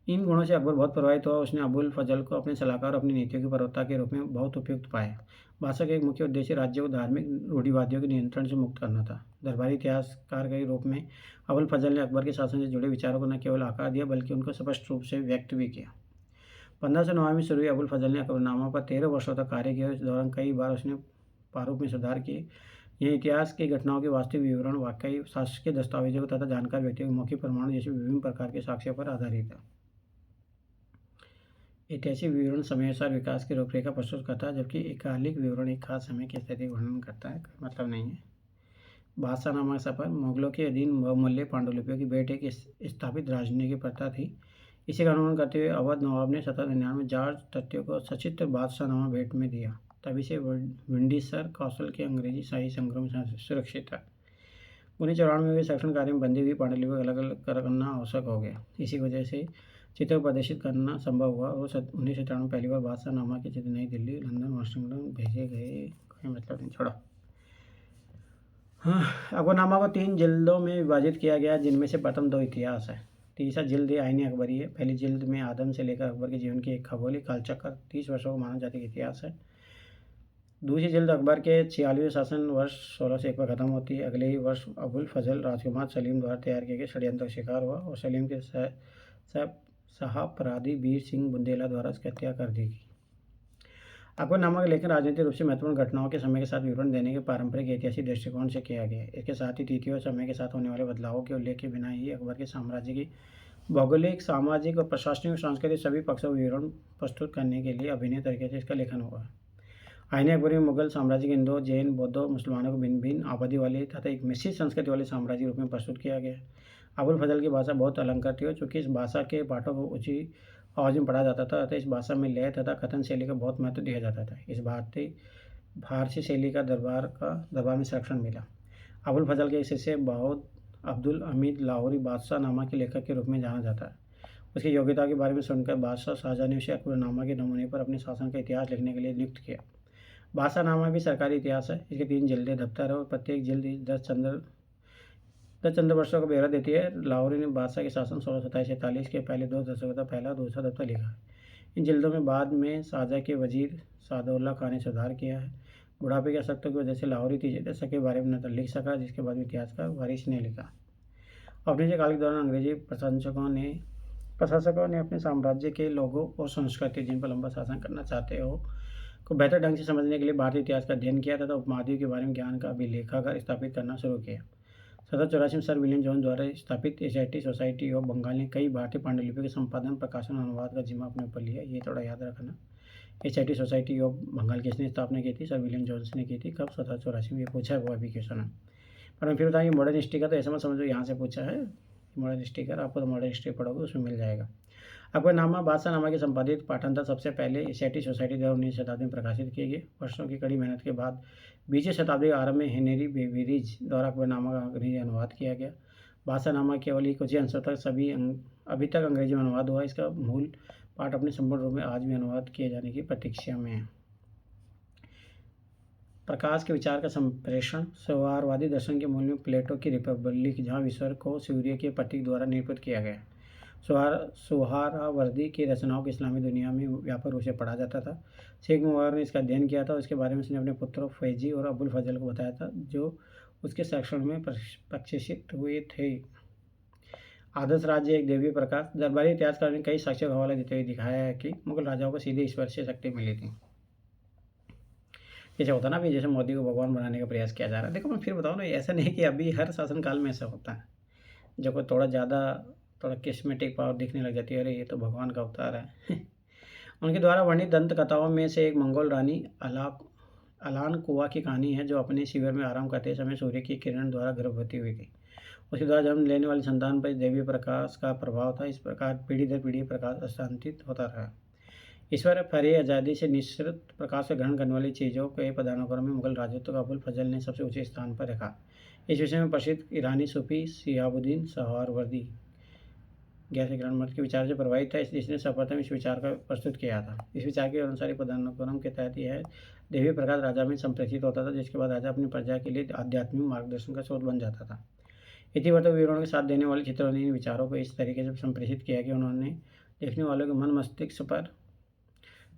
इन गुणों से अकबर बहुत प्रभावित हुआ। उसने अबुल फजल को अपने सलाहकार और अपनी नीतियों के प्रवक्ता के रूप में बहुत उपयुक्त पाया। बादशाह का एक मुख्य उद्देश्य राज्य को धार्मिक रूढ़िवादियों के नियंत्रण से मुक्त करना था। दरबारी इतिहासकार के रूप में अबुल फजल ने अकबर के शासन से जुड़े विचारों को न केवल आकार दिया, बल्कि उनको स्पष्ट रूप से व्यक्त भी किया। 1509 में शुरू हुई अबुल फजल ने अकबरनामा पर 13 वर्षों तक कार्य किया। इस दौरान कई बार उसने प्रारूप में सुधार किए। यह इतिहास की घटनाओं के वास्तविक विवरण, वाकई, शासकीय दस्तावेजों तथा जानकार व्यक्तियों के मौखिक प्रमाण जैसे विभिन्न प्रकार के साक्ष्यों पर आधारित है। ऐतिहासिक विवरण समयानुसार विकास की रूपरेखा प्रस्तुत करता है, जबकि एकालिक विवरण एक खास समय की स्थिति का वर्णन करता है। कोई मतलब नहीं है। बादशाहनामा सफर मुगलों के अधीन बहुमूल्य पांडुलिपियों की भेंट एक स्थापित राजनीति की प्रथा थी। इसी का अनुसरण करते हुए अवध नवाब ने 1799 में जॉर्ज तृतीय को सचित्र बादशाहनामा भेंट में दिया। तभी से विंडसर कौशल के अंग्रेजी शाही संग्रह में सुरक्षित है। 1994 में वे संरक्षण कार्य में बंदी हुई पांडुलिपि अलग अलग करना आवश्यक हो गया। इसी वजह से चित्र प्रदर्शित करना संभव हुआ और 1997 में पहली बार बादशाहनामा के चित्र नई दिल्ली, लंदन, वाशिंगटन भेजे गए। कोई मतलब नहीं, छोड़ो। हाँ, अकबरनामा को 3 जिल्दों में विभाजित किया गया, जिनमें से प्रथम 2 इतिहास है। तीसरा जिल्द आईनी अकबरी है। पहली जिल्द में आदम से लेकर अकबर के जीवन की एक खगोलीय कालचक्र 30 वर्षों को मानव जाति का इतिहास है। दूसरी जिल्द अकबर के 46वें शासन वर्ष 1601 पर खत्म होती है। अगले ही वर्ष अबुल फजल राजकुमार सलीम द्वारा तैयार किए गए षड्यंत्र का शिकार हुआ और सलीम के सहअपराधी वीर सिंह बुंदेला द्वारा उसकी हत्या कर दी गई। अकबरनामा का लेखन राजनीतिक रूप से महत्वपूर्ण घटनाओं के समय के साथ विवरण देने के पारंपरिक ऐतिहासिक दृष्टिकोण से किया गया है। इसके साथ ही तिथियों और समय के साथ होने वाले बदलावों के उल्लेख के बिना ही अकबर के साम्राज्य की भौगोलिक, सामाजिक और प्रशासनिक और सांस्कृतिक सभी पक्षों का विवरण प्रस्तुत करने के लिए अभिनय तरीके से इसका लेखन हुआ है। आईने अकबरी में मुगल साम्राज्य के हिंदुओं, जैन, बौद्धों, मुसलमानों को भिन्न भिन्न आबादी वाले तथा एक मिश्रित संस्कृति वाले साम्राज्य के रूप में प्रस्तुत किया गया है। अबुल फजल की भाषा बहुत अलंकृत थी, चूँकि इस भाषा के पाठों को ऊँची आवाज़ में पढ़ा जाता था, अतः इस भाषा में लय तथा कथन शैली का बहुत महत्व दिया जाता था। इस फारसी शैली का दरबार में संरक्षण मिला। अबुल फजल के शिष्य बहाउद अब्दुल हमीद लाहौरी बादशाहनामा के लेखक के रूप में जाना जाता है। उसकी योग्यता के बारे में सुनकर बादशाह शाहजहां ने उसे अकबरनामा के नमूने पर अपने शासन का इतिहास लिखने के लिए नियुक्त किया। बादशाहनामा भी सरकारी इतिहास है। इसके 3 जिल्दें दफ्तर है और प्रत्येक जिल्द 10 चंद्र वर्षों का ब्यौरा देती है। लाहौरी ने बादशाह के शासन 1627-46 के पहले 2 दशकों का पहला और दूसरा दफ्तर लिखा है। इन जिल्दों में बाद में शाहजहां के वजीर सादउल्लाह खान ने सुधार किया है। बुढ़ापे की असक्तों की वजह से लाहौरी 3 दशक के बारे में न लिख सका, जिसके बाद में इतिहासकार वारिस ने लिखा। अपने काल के दौरान अंग्रेजी प्रशासकों ने अपने साम्राज्य के लोगों और संस्कृति, जिन पर लंबा शासन करना चाहते हो, को बेहतर ढंग से समझने के लिए भारतीय इतिहास का अध्ययन किया तथा उपमहाद्वीप के बारे में ज्ञान का अभिलेखागार स्थापित करना शुरू किया। 1784 में सर विलियम जोन्स द्वारा स्थापित एशियाटिक सोसाइटी ऑफ बंगाल ने कई भारतीय पांडुलिपियों के संपादन, प्रकाशन और अनुवाद का जिम्मा अपने ऊपर लिया। ये थोड़ा याद रखना। एशियाटिक सोसाइटी ऑफ बंगाल किसने स्थापना की थी? सर विलियम जोन्स ने की थी। कब? 1784 में। ये पूछा है वो अभी क्वेश्चन है। पर मैं फिर बताएंगे मॉडर्न हिस्ट्री का, तो ऐसा मत समझो यहाँ से पूछा है मॉडर्न हिस्ट्री का। आपको तो मॉडर्न हिस्ट्री पढ़ोगे उसमें मिल जाएगा। अकबरनामा बादशाहनामा के संपादित पाठांतर सबसे पहले एशियाटिक सोसाइटी द्वारा 19वीं शताब्दी में प्रकाशित किए गए। वर्षों की कड़ी मेहनत के बाद 20वीं शताब्दी के आरंभ में हेनरी बेवेरिज द्वारा अकबरनामा का अंग्रेजी अनुवाद किया गया। भाषानामा केवल ही कुछ ही अंशों तक अभी तक अंग्रेजी में अनुवाद हुआ। इसका मूल पाठ अपने संपूर्ण रूप में आज भी अनुवाद किए जाने की प्रतीक्षा में है। प्रकाश के विचार का संप्रेषण। सौहार्दवादी दर्शन के मूल में प्लेटो की रिपब्लिक, जहाँ ईश्वर को सूर्य के प्रतीक द्वारा निरूपित किया गया। सोहरावर्दी की रचनाओं को इस्लामी दुनिया में व्यापक रूप से पढ़ा जाता था। शेख मुबारक ने इसका अध्ययन किया था और इसके बारे में उसने अपने पुत्रों फैजी और अबुल फजल को बताया था, जो उसके संरक्षण में प्रशिक्षित हुए थे। आदर्श राज्य एक दैवीय प्रकाश। दरबारी इतिहासकार ने कई साक्ष्यों का हवाला देते हुए दिखाया है कि मुगल राजाओं को सीधे ईश्वर से शक्ति मिली थी। जैसे होता ना भी, जैसे मोदी को भगवान बनाने का प्रयास किया जा रहा है। देखो मैं फिर बताऊँ ना, ऐसा नहीं कि अभी हर शासनकाल में ऐसा होता है। जब कोई थोड़ा किस्मेटिक पावर दिखने लग जाती है, अरे ये तो भगवान का अवतार है। उनके द्वारा वर्णित दंत कथाओं में से एक मंगोल रानी अलान कुआ की कहानी है, जो अपने शिविर में आराम करते समय सूर्य की किरण द्वारा गर्भवती हुई थी। उसके द्वारा जन्म लेने वाली संतान पर दैवीय प्रकाश का प्रभाव था। इस प्रकार पीढ़ी दर पीढ़ी प्रकाश हस्तांतरित होता रहा। ईश्वर फरे आज़ादी से निश्चित प्रकाश से ग्रहण करने वाली चीज़ों के पदानुक्रम में मुगल राजत्व का अबुल फजल ने सबसे ऊंचे स्थान पर रखा। इस विषय में प्रसिद्ध ईरानी सूफी शिहाबुद्दीन सोहरावर्दी गैस ग्रहण मत के विचार से प्रभावित था, इसलिए इसने सर्वप्रथम इस विचार का प्रस्तुत किया था। इस विचार के अनुसार पदानुक्रम के तहत यह देवी प्रकाश राजा में संप्रेषित होता था, जिसके बाद राजा अपनी प्रजा के लिए आध्यात्मिक मार्गदर्शन का स्रोत बन जाता था। इतिवर्तक विवरणों के साथ देने वाले चित्रों ने इन विचारों को इस तरीके से संप्रेषित किया कि उन्होंने देखने वालों के मन मस्तिष्क पर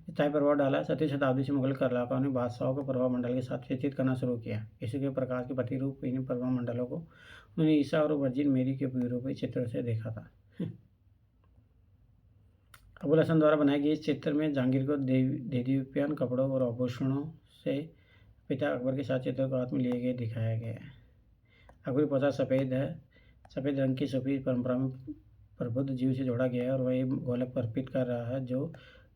स्थायी प्रभाव डाला। 7वीं शताब्दी से मुगल कलाकारों ने बादशाहों को प्रभाव मंडल के साथ चित्रित करना शुरू किया। इसी के प्रकाश के प्रतिरूप इन प्रभाव मंडलों को उन्होंने ईसा और वर्जिन मेरी के यूरोपीय चित्रों से देखा था। अबुल हसन द्वारा बनाई गई इस चित्र में जहांगीर को देदीप्यमान कपड़ों और आभूषणों से पिता अकबर के साथ चित्रों को हाथ में लिए गए दिखाया गया है। अकबरी पोशाक सफ़ेद है। सफ़ेद रंग की सूफी परंपरा में प्रबुद्ध जीव से जोड़ा गया है और वह एक गोलक अर्पित कर रहा है, जो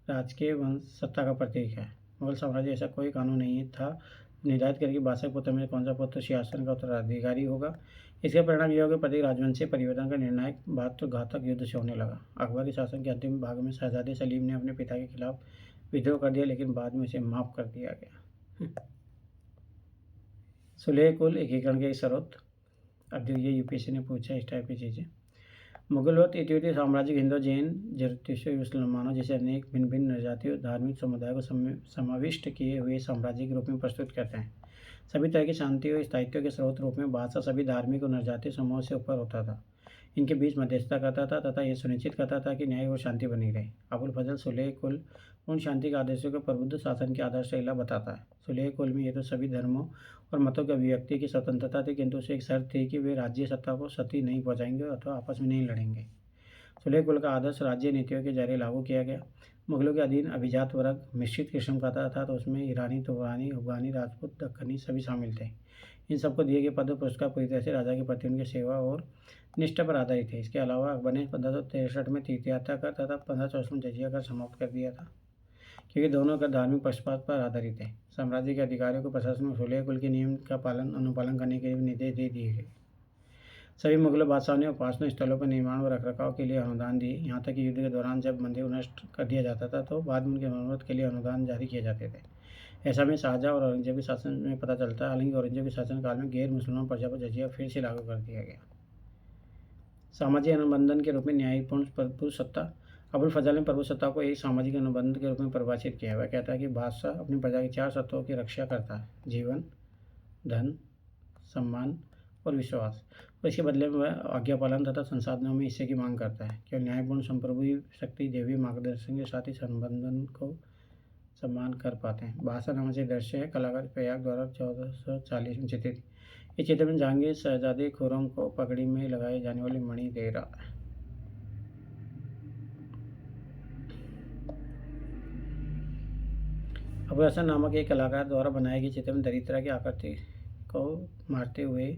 राजकीय वंश सत्ता का प्रतीक है। मुगल साम्राज्य ऐसा कोई कानून नहीं था निर्धारित करके बादशाह पुत्र में कौन सा पुत्र सिंहासन का उत्तराधिकारी होगा। इसका परिणाम यह होगा कि प्रत्येक राजवंशीय परिवर्तन का निर्णायक बात तो घातक युद्ध से होने लगा। अकबर के शासन के अंतिम भाग में शहजादे सलीम ने अपने पिता के खिलाफ विद्रोह कर दिया, लेकिन बाद में उसे माफ कर दिया गया। सुलेह कुल एकीकरण के स्रोत। अब ये यूपीएससी ने पूछा इस टाइप की चीज़ें। मुगलोत्तर इतियोपीय साम्राज्य हिंदू, जैन, जरतुशी, मुसलमानों जैसे अनेक भिन्न भिन्न जातियों धार्मिक समुदायों को समाविष्ट किए हुए साम्राज्य के रूप में प्रस्तुत करते हैं। सभी तरह की शांति और स्थायित्व के स्रोत रूप में बादशाह सभी धार्मिक और नरजातीय समूहों से ऊपर होता था। इनके बीच मध्यस्थता करता था तथा यह सुनिश्चित करता था कि न्याय और शांति बनी रहे। अबुल फजल सुलेह कुल उन शांति के आदर्शों को प्रबुद्ध शासन की आदर्शशिला बताता है। सुलेह कुल में ये तो सभी धर्मों और मतों की अभिव्यक्ति की स्वतंत्रता थी, किंतु उसे एक शर्त थी कि वे राज्य सत्ता को क्षति नहीं पहुँचाएंगे अथवा आपस में नहीं लड़ेंगे। सुलेह कुल का आदर्श राज्य नीतियों के जरिए लागू किया गया। मुगलों के अधीन अभिजात वर्ग मिश्रित किस्म का था, तो उसमें ईरानी, तुरानी, अफगानी, राजपूत, दक्कनी सभी शामिल थे। इन सबको दिए गए पद और पुरस्कार पूरी तरह से राजा के प्रति उनकी सेवा और निष्ठा पर आधारित थे। इसके अलावा अकबर ने 1563 में तीर्थयात्रा कर तथा 1564 में जजिया कर समाप्त कर दिया था, क्योंकि दोनों का धार्मिक पक्षपात पर आधारित है। साम्राज्य के अधिकारियों को प्रशासन में सुलेह कुल के नियम का अनुपालन करने के लिए निर्देश दे दिए गए। सभी मुगल बादशाहों ने उपासना स्थलों पर निर्माण और रखरखाव के लिए अनुदान दिए। यहाँ तक कि युद्ध के दौरान जब मंदिर नष्ट कर दिया जाता था, तो बाद में उनकी मरम्मत के लिए अनुदान जारी किए जाते थे। ऐसा में शाहजहाँ और औरंगजेब के शासन में पता चलता है। हालांकि औरंगजेब के शासनकाल में गैर मुसलमान प्रजा पर जजिया फिर से लागू कर दिया गया। सामाजिक अनुबंधन के रूप में न्यायपूर्ण प्रभु सत्ता। अबुल फजल ने प्रभु सत्ता को एक सामाजिक अनुबंध के रूप में परिभाषित किया। वह कहता है कि बादशाह अपनी प्रजा की 4 सत्ताओं की रक्षा करता है: जीवन, धन, सम्मान और विश्वास, और इसके बदले में वह आज्ञा पालन तथा संसाधनों में हिस्से की मांग करता है। केवल न्यायपूर्ण संप्रभु शक्ति देवी मार्गदर्शन के साथ ही संबंधन को सम्मान कर पाते हैं। भाषा नाम से दृश्य है कलाकार प्रयाग द्वारा 1440 में चित्रित। इस चित्र में जहांगीर शहजादे खुर्रम को पगड़ी में लगाई जाने वाली मणि दे रहा है। अबुल हसन नामक एक कलाकार द्वारा बनाए गए चित्र में दरिद्रता की आकृति को मारते हुए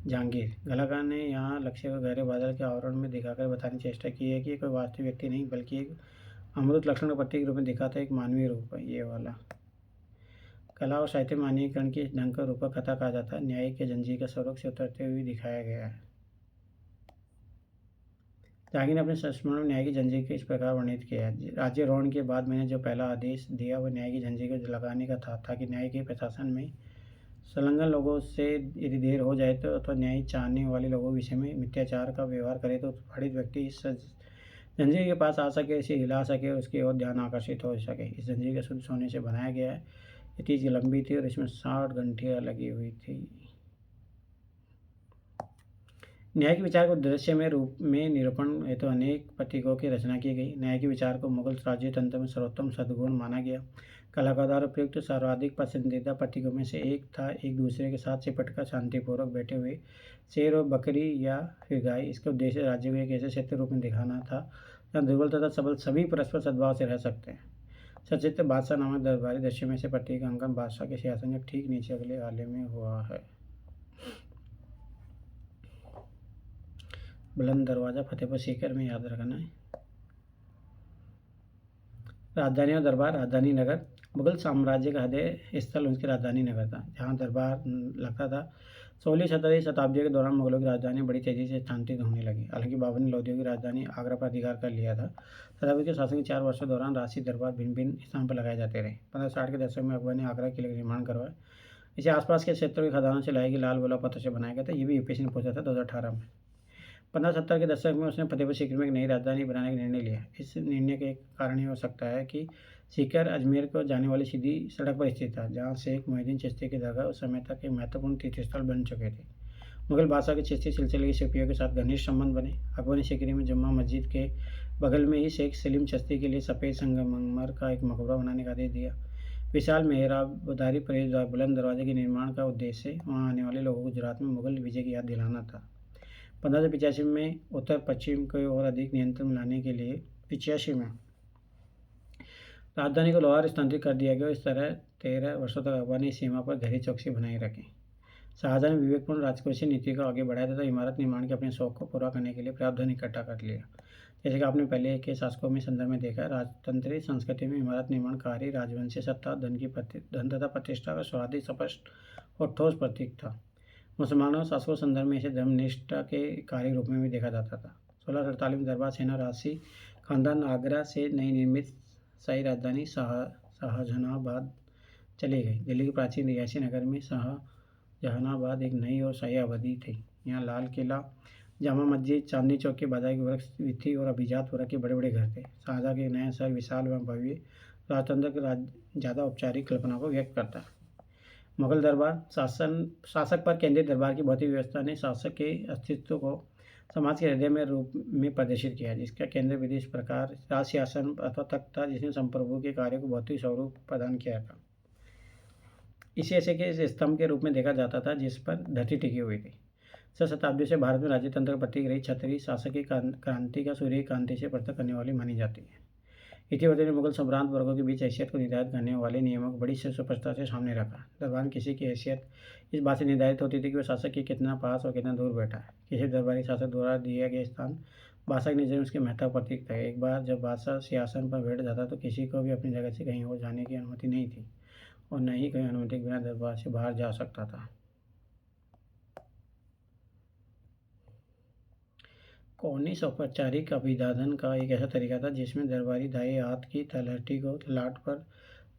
जहांगीर कलाकार ने यहाँ लक्ष्य को गहरे बादल के आवरण में दिखाकर बताने की चेष्टा की है कि कोई वास्तविक व्यक्ति नहीं, बल्कि एक अमृत लक्षण का प्रतीक रूप में दिखाता है, एक मानवीय रूप है। ये वाला कला और साहित्य मानवीकरण के ढंग का रूपक कथा कहा जाता है। न्याय के जंजीर का स्वरूप से उतरते हुए दिखाया गया है। जहांगीर ने अपने संस्मरण में न्याय की जंजीर को इस प्रकार वर्णित किया है: राज्यारोहण के बाद मैंने जो पहला आदेश दिया वह न्याय की जंजीर को लगाने का था, ताकि न्याय के प्रशासन में संलग्न लोगों से यदि देर हो जाए तो अथवा न्याय चाहने वाले लोगों के विषय में मिथ्याचार का व्यवहार करे तो पीड़ित व्यक्ति इस जंजीर के पास आ सके, इसे हिला सके और उसकी ओर ध्यान आकर्षित हो सके। इस जंजीर के शुद्ध सोने से बनाया गया है। ये तीस लंबी थी और इसमें 60 घंटियाँ लगी हुई थी। न्याय के विचार को दृश्य में रूप में निरूपण हेतु अनेक प्रतीकों की रचना की गई। न्याय के विचार को मुगल राज्य तंत्र में सर्वोत्तम सद्गुण माना गया। कलाकार द्वारा प्रयुक्त सर्वाधिक पसंदीदा प्रतीकों में से एक था एक दूसरे के साथ चिपटकर शांतिपूर्वक बैठे हुए शेर और बकरी या फिर गाय। इसका उद्देश्य राज्य को एक ऐसे क्षेत्र रूप में दिखाना था जहाँ दुर्बल तथा सबल सभी परस्पर सद्भाव से रह सकते हैं। सचित्र बादशाह नामक दरबारी दृश्य में से प्रतीक अंकन बादशाह के सिंहासन के ठीक नीचे अगले आले में हुआ है। बुलंद दरवाजा फतेहपुर सीकर में याद रखना है। राजधानी और दरबार। राजधानी नगर मुगल साम्राज्य का हृदय स्थल उनकी राजधानी नगर था, जहाँ दरबार लगता था। 16वीं शताब्दी के दौरान मुगलों की राजधानी बड़ी तेजी से स्थानांतरित होने लगी। हालांकि बाबर ने लोदियों की राजधानी आगरा पर अधिकार कर लिया था। शताब्दी के शासन के 4 वर्षों के दौरान राजसी दरबार भिन्न भिन्न स्थान पर लगाए जाते रहे। 1560 के दशक में अकबर ने आगरा किले का निर्माण करवाया। इसे आसपास के क्षेत्रों की खदानों से लाई गई लाल गोला पत्थर से बनाया गया था। ये भी यूपीएससी ने पूछा था 2018 में। 1570 के दशक में उसने फतेहपुर सीकरी में एक नई राजधानी बनाने का निर्णय लिया। इस निर्णय का एक कारण ये हो सकता है कि सीकर अजमेर को जाने वाली सीधी सड़क पर स्थित था, जहाँ शेख मोहिउद्दीन चिश्ती की दरगाह उस समय तक एक महत्वपूर्ण तीर्थस्थल बन चुके थे। मुगल बादशाह के चिश्ती सिलसिले के सिपाहियों के साथ घनिष्ठ संबंध बने। अकबर ने सीकरी में जुम्मा मस्जिद के बगल में ही शेख सलीम चिश्ती के लिए सफ़ेद संगमरमर का एक मकबरा बनाने का आदेश दिया। विशाल मेहराबदारी प्रवेश द्वार बुलंद दरवाजे के निर्माण का उद्देश्य वहाँ आने वाले लोगों को गुजरात में मुगल विजय की याद दिलाना था। 1585 में उत्तर पश्चिम को और अधिक नियंत्रण में लाने के लिए 85 में राजधानी को लाहौर स्थानांतरित कर दिया गया। इस तरह 13 वर्षों तक अकबर ने सीमा पर गहरी चौकसी बनाए रखी। शाहजहां ने विवेकपूर्ण राजकोषीय नीति को आगे बढ़ाया तथा इमारत निर्माण के अपने शौक को पूरा करने के लिए पर्याप्त धन इकट्ठा कर लिया। जैसे कि आपने पहले के शासकों में संदर्भ में देखा, राजतंत्री संस्कृति में इमारत निर्माण कार्य राजवंशीय सत्ता, धन तथा प्रतिष्ठा का स्वादिष्ट स्पष्ट और ठोस प्रतीक था। मुसलमानों शासकों संदर्भ में इसे धर्मनिष्ठा के कार्य रूप में भी देखा जाता था। 1648 में दरबार सेना राजसी खानदान आगरा से नई निर्मित शाही राजधानी शाहजहानाबाद चली गई। दिल्ली के प्राचीन रिहायशी नगर में शाहजहानाबाद एक नई और शाही आबादी थी। यहाँ लाल किला, जामा मस्जिद, चांदनी चौक के बाजार की वृक्ष थी और अभिजातपुरा के बड़े बड़े घर थे। शाहजहाँ के नया शहर विशाल एवं भव्य राजतंत्र की ज़्यादा औपचारिक कल्पना को व्यक्त करता है। मुगल दरबार शासक पर केंद्रित दरबार की भौतिक व्यवस्था ने शासक के अस्तित्व को समाज के हृदय में रूप में प्रदर्शित किया, जिसका केंद्र विधि इस प्रकार राज शासन अथवा तख्त था, जिसने संप्रभु के कार्य को भौतिक स्वरूप प्रदान किया था। इसे ऐसे के स्तंभ के रूप में देखा जाता था जिस पर धरती टिकी हुई थी। 6 शताब्दी से भारत में राज्य तंत्र का प्रतीक रही छतरी शासक की क्रांति का सूर्य कांति से पृथक करने वाली मानी जाती है। इतिवर्ती ने मुगल सम्रांत वर्गों के बीच हैसियत को निर्धारित करने वाले नियमों को बड़ी स्पष्टता से सामने रखा। दरबार किसी की हैसियत इस बात से निर्धारित होती थी कि वह शासक के कितना पास और कितना दूर बैठा है। किसी दरबारी शासक द्वारा दिया गया स्थान बादशाह की नज़र में उसके महत्व प्रतीक था। एक बार जब बादशाह सिंहासन पर बैठ जाता तो किसी को भी अपनी जगह से कहीं और जाने की अनुमति नहीं थी और न ही कहीं अनुमति के बिना दरबार से बाहर जा सकता था। कौनिस औपचारिक अभिवादन का एक ऐसा तरीका था जिसमें दरबारी दाएं हाथ की तलहटी को लाट पर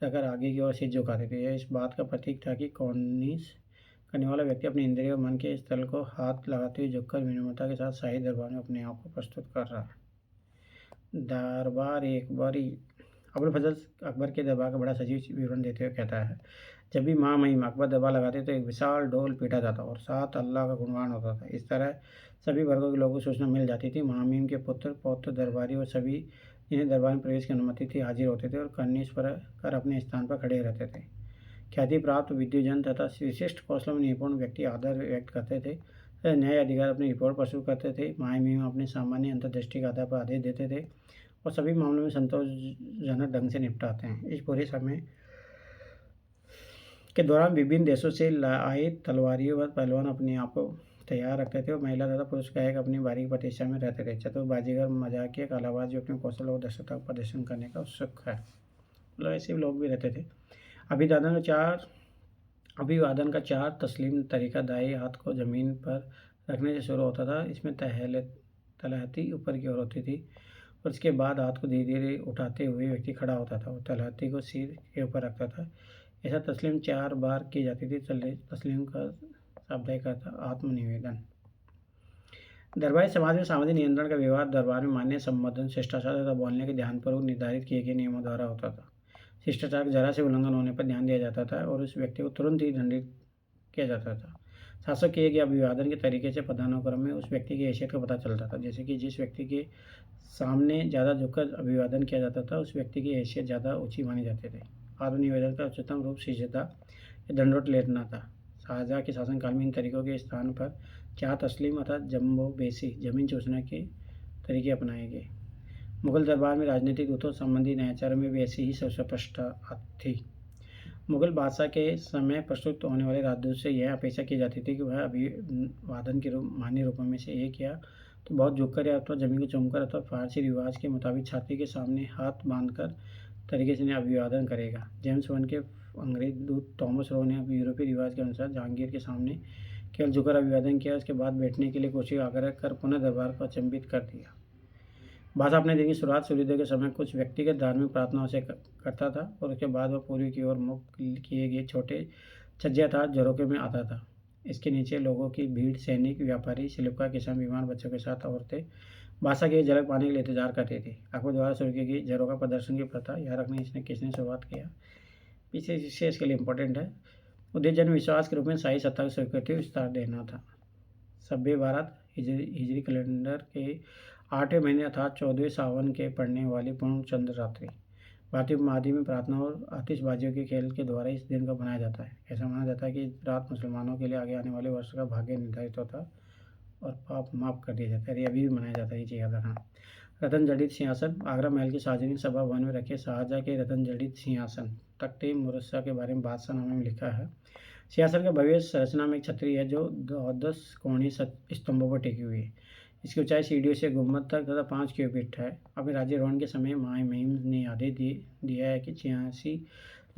रखकर आगे की ओर सिर झुकाते थे। यह इस बात का प्रतीक था कि कौनिस करने वाला व्यक्ति अपने इंद्रिय और मन के स्थल को हाथ लगाते हुए झुककर विनम्रता के साथ शाही दरबार में अपने आप को प्रस्तुत कर रहा है। दरबार एक बारी अबुल फजल अकबर के दरबार का बड़ा सजीव विवरण देते हुए कहता है, जब भी महामहिम अकबर दरबार लगाते तो एक विशाल ढोल पीटा जाता और साथ अल्लाह का गुणगान होता था। इस तरह सभी वर्गों के लोगों को सूचना मिल जाती थी। महामहिम के पुत्र पौत्र दरबारी और सभी जिन्हें दरबार में प्रवेश की अनुमति थी हाजिर होते थे और कर्निश पर कर अपने स्थान पर खड़े रहते थे। ख्याति प्राप्त विद्वजन तथा विशिष्ट कौशलों में निपुण व्यक्ति आदर व्यक्त करते थे। न्याय अधिकार अपनी रिपोर्ट प्रस्तुत करते थे। महामहिम अपने सामान्य अंतर्दृष्टि के आधार पर आदेश देते थे और सभी मामलों में संतोषजनक ढंग से निपटाते हैं। इस पूरे समय के दौरान विभिन्न देशों से आए तलवारियों व पहलवान अपने आप को तैयार रखते थे और महिला तथा पुरुष गायक अपनी बारीक प्रतिष्ठा में रहते थे। चतुर बाजीगर मजाकिया कलाबाज जो अपने कौशल और दक्षता का प्रदर्शन करने का उत्सुक है, मतलब ऐसे लोग भी रहते थे। अभिवादन का 4 तस्लीम तरीका दाएं हाथ को जमीन पर रखने से शुरू होता था। इसमें तलहटी ऊपर की ओर होती थी और इसके बाद हाथ को धीरे धीरे उठाते हुए व्यक्ति खड़ा होता था और तलहटी को सिर के ऊपर रखता था। ऐसा तस्लीम 4 बार की जाती थी। तस्लीम का शाब्दिक अर्थ आत्मनिवेदन। दरबारी समाज में सामाजिक नियंत्रण का व्यवहार दरबार में मान्य, संबोधन, शिष्टाचार तथा बोलने के ध्यानपूर्वक निर्धारित किए गए नियमों द्वारा होता था। शिष्टाचार का जरा से उल्लंघन होने पर ध्यान दिया जाता था और उस व्यक्ति को तुरंत ही दंडित किया जाता था। शासक किए गए अभिवादन के तरीके से पदानुक्रम में उस व्यक्ति की हैसियत का पता चलता था। जैसे कि जिस व्यक्ति के सामने ज़्यादा झुककर अभिवादन किया जाता था उस व्यक्ति की हैसियत ज़्यादा ऊँची मानी जाती थी। आत्मनिवेदन का उच्चतम रूप सीजदा या दंडोत लेटना था। शाहजहाँ के शासनकाल में इन तरीकों के स्थान पर चाह तस्लीम अर्थात जम्बो बेसी जमीन चूसने के तरीके अपनाए गए। मुगल दरबार में राजनीतिक दूतों संबंधी नयाचारों में भी ऐसी ही स्पष्टता थी। मुगल बादशाह के समय प्रस्तुत होने वाले राजदूत से यह अपेक्षा की जाती थी कि वह अभिवादन के मान्य रूपों में से एक या तो बहुत झुककर या अथवा जमीन को चूमकर अथवा फारसी रिवाज के मुताबिक छाती के सामने हाथ बांधकर तरीके से अभिवादन करेगा। जेम्स वन के अंग्रेज दूत थॉमस रो ने यूरोपीय रिवाज के अनुसार जहांगीर के सामने केवल झुककर अभिवादन किया। उसके बाद बैठने के लिए कोशिश आग्रह कर पुनः दरबार को अचंभित कर दिया। बादशाह अपने दिन की शुरुआत सूर्योदय के समय कुछ व्यक्तिगत धार्मिक प्रार्थनाओं से करता था और उसके बाद वह पूर्वी की ओर मुख किए गए छोटे छज्जे अर्थात झरोखे में आता था। इसके नीचे लोगों की भीड़, सैनिक, व्यापारी, शिल्पकार, किसान, बीमार बच्चों के साथ औरतें बादशाह की झलक पाने के लिए इंतजार करती थी। अकबर द्वारा शुरू की गई झरोखा प्रदर्शन की प्रथा याद रखने इसने किसने शुरुआत किया, पीछे विशेष इसके लिए इम्पोर्टेंट है। उद्देश्य जन विश्वास के रूप में शाही सत्ता को स्वीकृति विस्तार देना था। सभ्य भारत हिजरी कैलेंडर के 8वें महीने अर्थात 14वें सावन के पड़ने वाली पूर्ण चंद्र रात्रि भारतीय उपमहाद्वीप में प्रार्थना और आतिशबाजियों के खेल के द्वारा इस दिन को मनाया जाता है। ऐसा माना जाता है कि रात मुसलमानों के लिए आगे आने वाले वर्ष का भाग्य निर्धारित होता और पाप माफ कर दिया जाता है। ये अभी भी मनाया जाता है, ये याद रखना। रतन जड़ित सिंहासन आगरा महल की सार्वजनिक सभा भवन में रखे शाहजहाँ के रतन जड़ित सिंहासन तख्ते मुरस्सा के बारे में बादशाहनामे में लिखा है। सिंहासन का भव्य संरचना में एक छतरी है जो 10 कोणीय स्तंभों पर टिकी हुई है। इसकी ऊंचाई सीढ़ियों से गुम्बद तक तथा 5 क्यूबिट है। अपने राज्य रोहन के समय माए महिम ने आदेश दिया है कि 86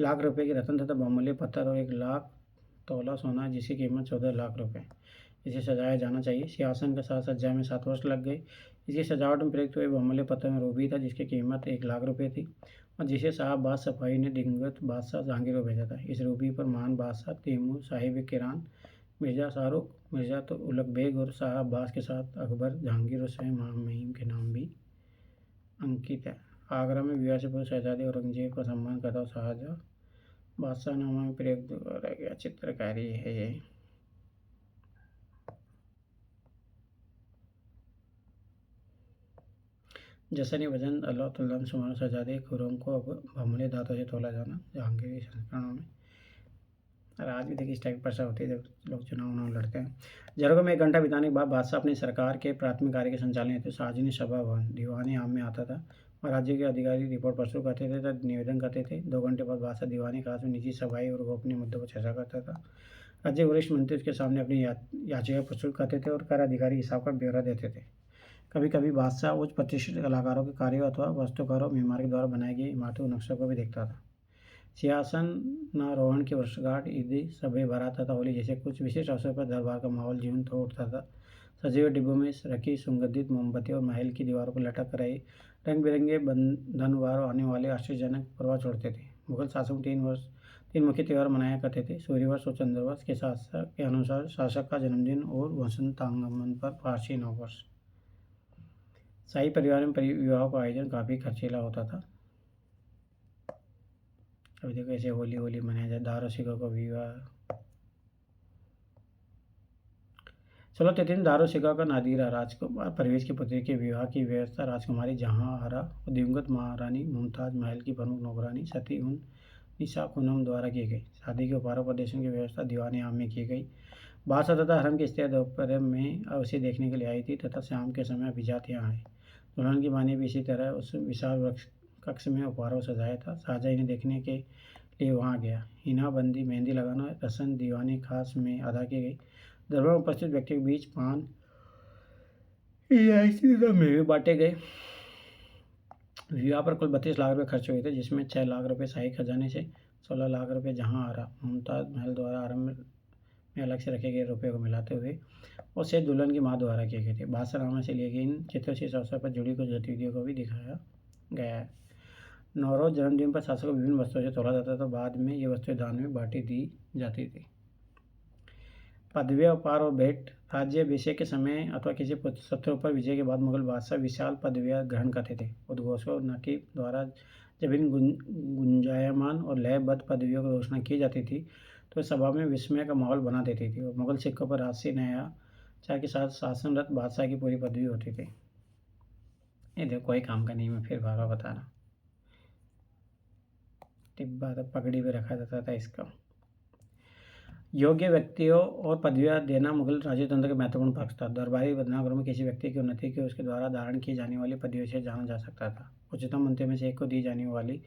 लाख रुपए के रत्न तथा बहुमूल्य पत्थर और 1 लाख तोला सोना जिसकी कीमत 14 लाख रुपए इसे सजाया जाना चाहिए। सिंहासन का साज सज्जा में 7 वर्ष लग गए। इसकी सजावट में प्रयुक्त हुए बहुमूल्य पत्थर में रूबी था जिसकी कीमत 1 लाख रुपए थी और जिसे शाहबाज सफाई ने दिवंगत बादशाह जहांगीर को भेजा था। इस रूबी पर महान बादशाह तैमूर, साहिब किरान, मिर्जा शाहरुख, मिर्जा तो उलग बेग और शाह अब्बास के साथ अकबर, जहांगीर और स्वयं महिम के नाम भी अंकित है। आगरा में विवाह से पूर्व शहजादे औरंगजेब का सम्मान करता शाहजहाँ बादशाहनामा में प्रयुक्त रह गया चित्रकारी है ये। जसनी वजन अल्लाह तल्लम सुमार शहजादे खुर्रम को अब बहुमूल्य धातों से तोला जाना जहांगीरी संस्करणों में। और आज भी देखिए इस टाइप की प्रसा होती है जब लोग चुनाव लड़ते हैं। झरोखे में 1 घंटा बिताने के बाद बादशाह अपनी सरकार के प्राथमिक कार्य के संचालन हेतु सार्वजनिक सभा भवन दीवानी आम में आता था और राज्य के अधिकारी रिपोर्ट प्रस्तुत करते थे तथा निवेदन करते थे। 2 घंटे बाद बादशाह दीवानी खास में निजी सभाएं और गोपनीय मुद्दों पर चर्चा करता था। राज्य वरिष्ठ मंत्री उसके सामने अपनी याचिका प्रस्तुत करते थे और कर अधिकारी हिसाब का ब्यौरा देते थे। कभी कभी बादशाह उच्च प्रतिष्ठित कलाकारों के कार्यों अथवा वास्तुकारों मीमार के द्वारा बनाई गई इमारतों के नक्शों को भी देखता था। सिंहासनारोहण की वर्षगांठ, ईदी, शब बारात तथा होली जैसे कुछ विशिष्ट अवसर पर दरबार का माहौल जीवंत हो उठता था। सजे हुए डिब्बों में रखी सुगंधित मोमबत्ती और महल की दीवारों पर लटक रहे रंग बिरंगे बंधनवार आने वाले आश्चर्यजनक प्रभाव छोड़ते थे। मुगल शासक 3 मुख्य त्यौहार मनाया करते थे। सूर्यवर्ष और चंद्रवर्ष के शासक के अनुसार शासक का जन्मदिन और वसंतागमन पर फारसी नववर्ष। शाही परिवार में विवाह का आयोजन काफ़ी खर्चीला होता था। अभी देखो ऐसे होली मनाया जाए, दारो सिखों का विवाह। 1633 दारो सिखा का नादिरा राजकुमार परवेज की पुत्री के विवाह की व्यवस्था राजकुमारी जहां आरा और दिवंगत महारानी मुमताज महल की प्रमुख नौकरानी सती उन निसा खुनम द्वारा की गई। शादी के उपहारों प्रदर्शन की व्यवस्था दीवाने आम में की गई। बादशाह तथा हरम की स्त्रियां दोपहर में उसे देखने के लिए आई थी तथा शाम के समय अभिजात यहाँ आई। दुल्हन की माँ ने भी इसी तरह उस विशाल कक्ष में उपहारों सजाया था। शाहजहाँ इन्हें देखने के लिए वहाँ गया। हिना बंदी, मेहंदी लगाना रस्म दीवानी खास में अदा की गई। दरबार में उपस्थित व्यक्तियों के बीच पान मेवे बांटे गए। विवाह पर कुल 32 लाख रुपये खर्च हुए थे जिसमें 6 लाख रुपये शाही खजाने से, 16 लाख रुपये जहां आरा मुमताज महल द्वारा आरंभ में अलग से रखे गए रुपये को मिलाते हुए और शेष दुल्हन की माँ द्वारा किए गए थे। बादशाहनामा से लिए गए इन चित्रों से इस अवसर पर जुड़ी कुछ गतिविधियों को भी दिखाया गया है। नौरोज जन्मदिन पर शासक को विभिन्न वस्तुओं से तोला जाता था, बाद में ये वस्तुएं दान में बांटी दी जाती थी। पदवियाँ, उपहार और भेंट। राज्याभिषेक के समय अथवा किसी शत्रु पर विजय के बाद मुगल बादशाह विशाल पदवियाँ ग्रहण करते थे। उद्घोषकों नकीब द्वारा जब इन गुंजायमान और लयबद्ध पदवियों की घोषणा की जाती थी तो सभा में विस्मय का माहौल बना देती थी और मुगल सिक्कों पर राजसी नयाचार के साथ शासनरत बादशाह की पूरी पदवी होती थी। ये देखो कोई काम का नहीं, मैं फिर बार बार बता रहा। टिब्बा तो पगड़ी पे रखा जाता था इसका। योग्य व्यक्तियों और पदवियाँ देना मुगल राजतंत्र का महत्वपूर्ण पक्ष था। दरबारी बदनागरों में किसी व्यक्ति की उन्नति की उसके द्वारा धारण की जाने वाली पदवियों से जाना जा सकता था। उच्चतम मंत्री में से एक को दी जाने वाली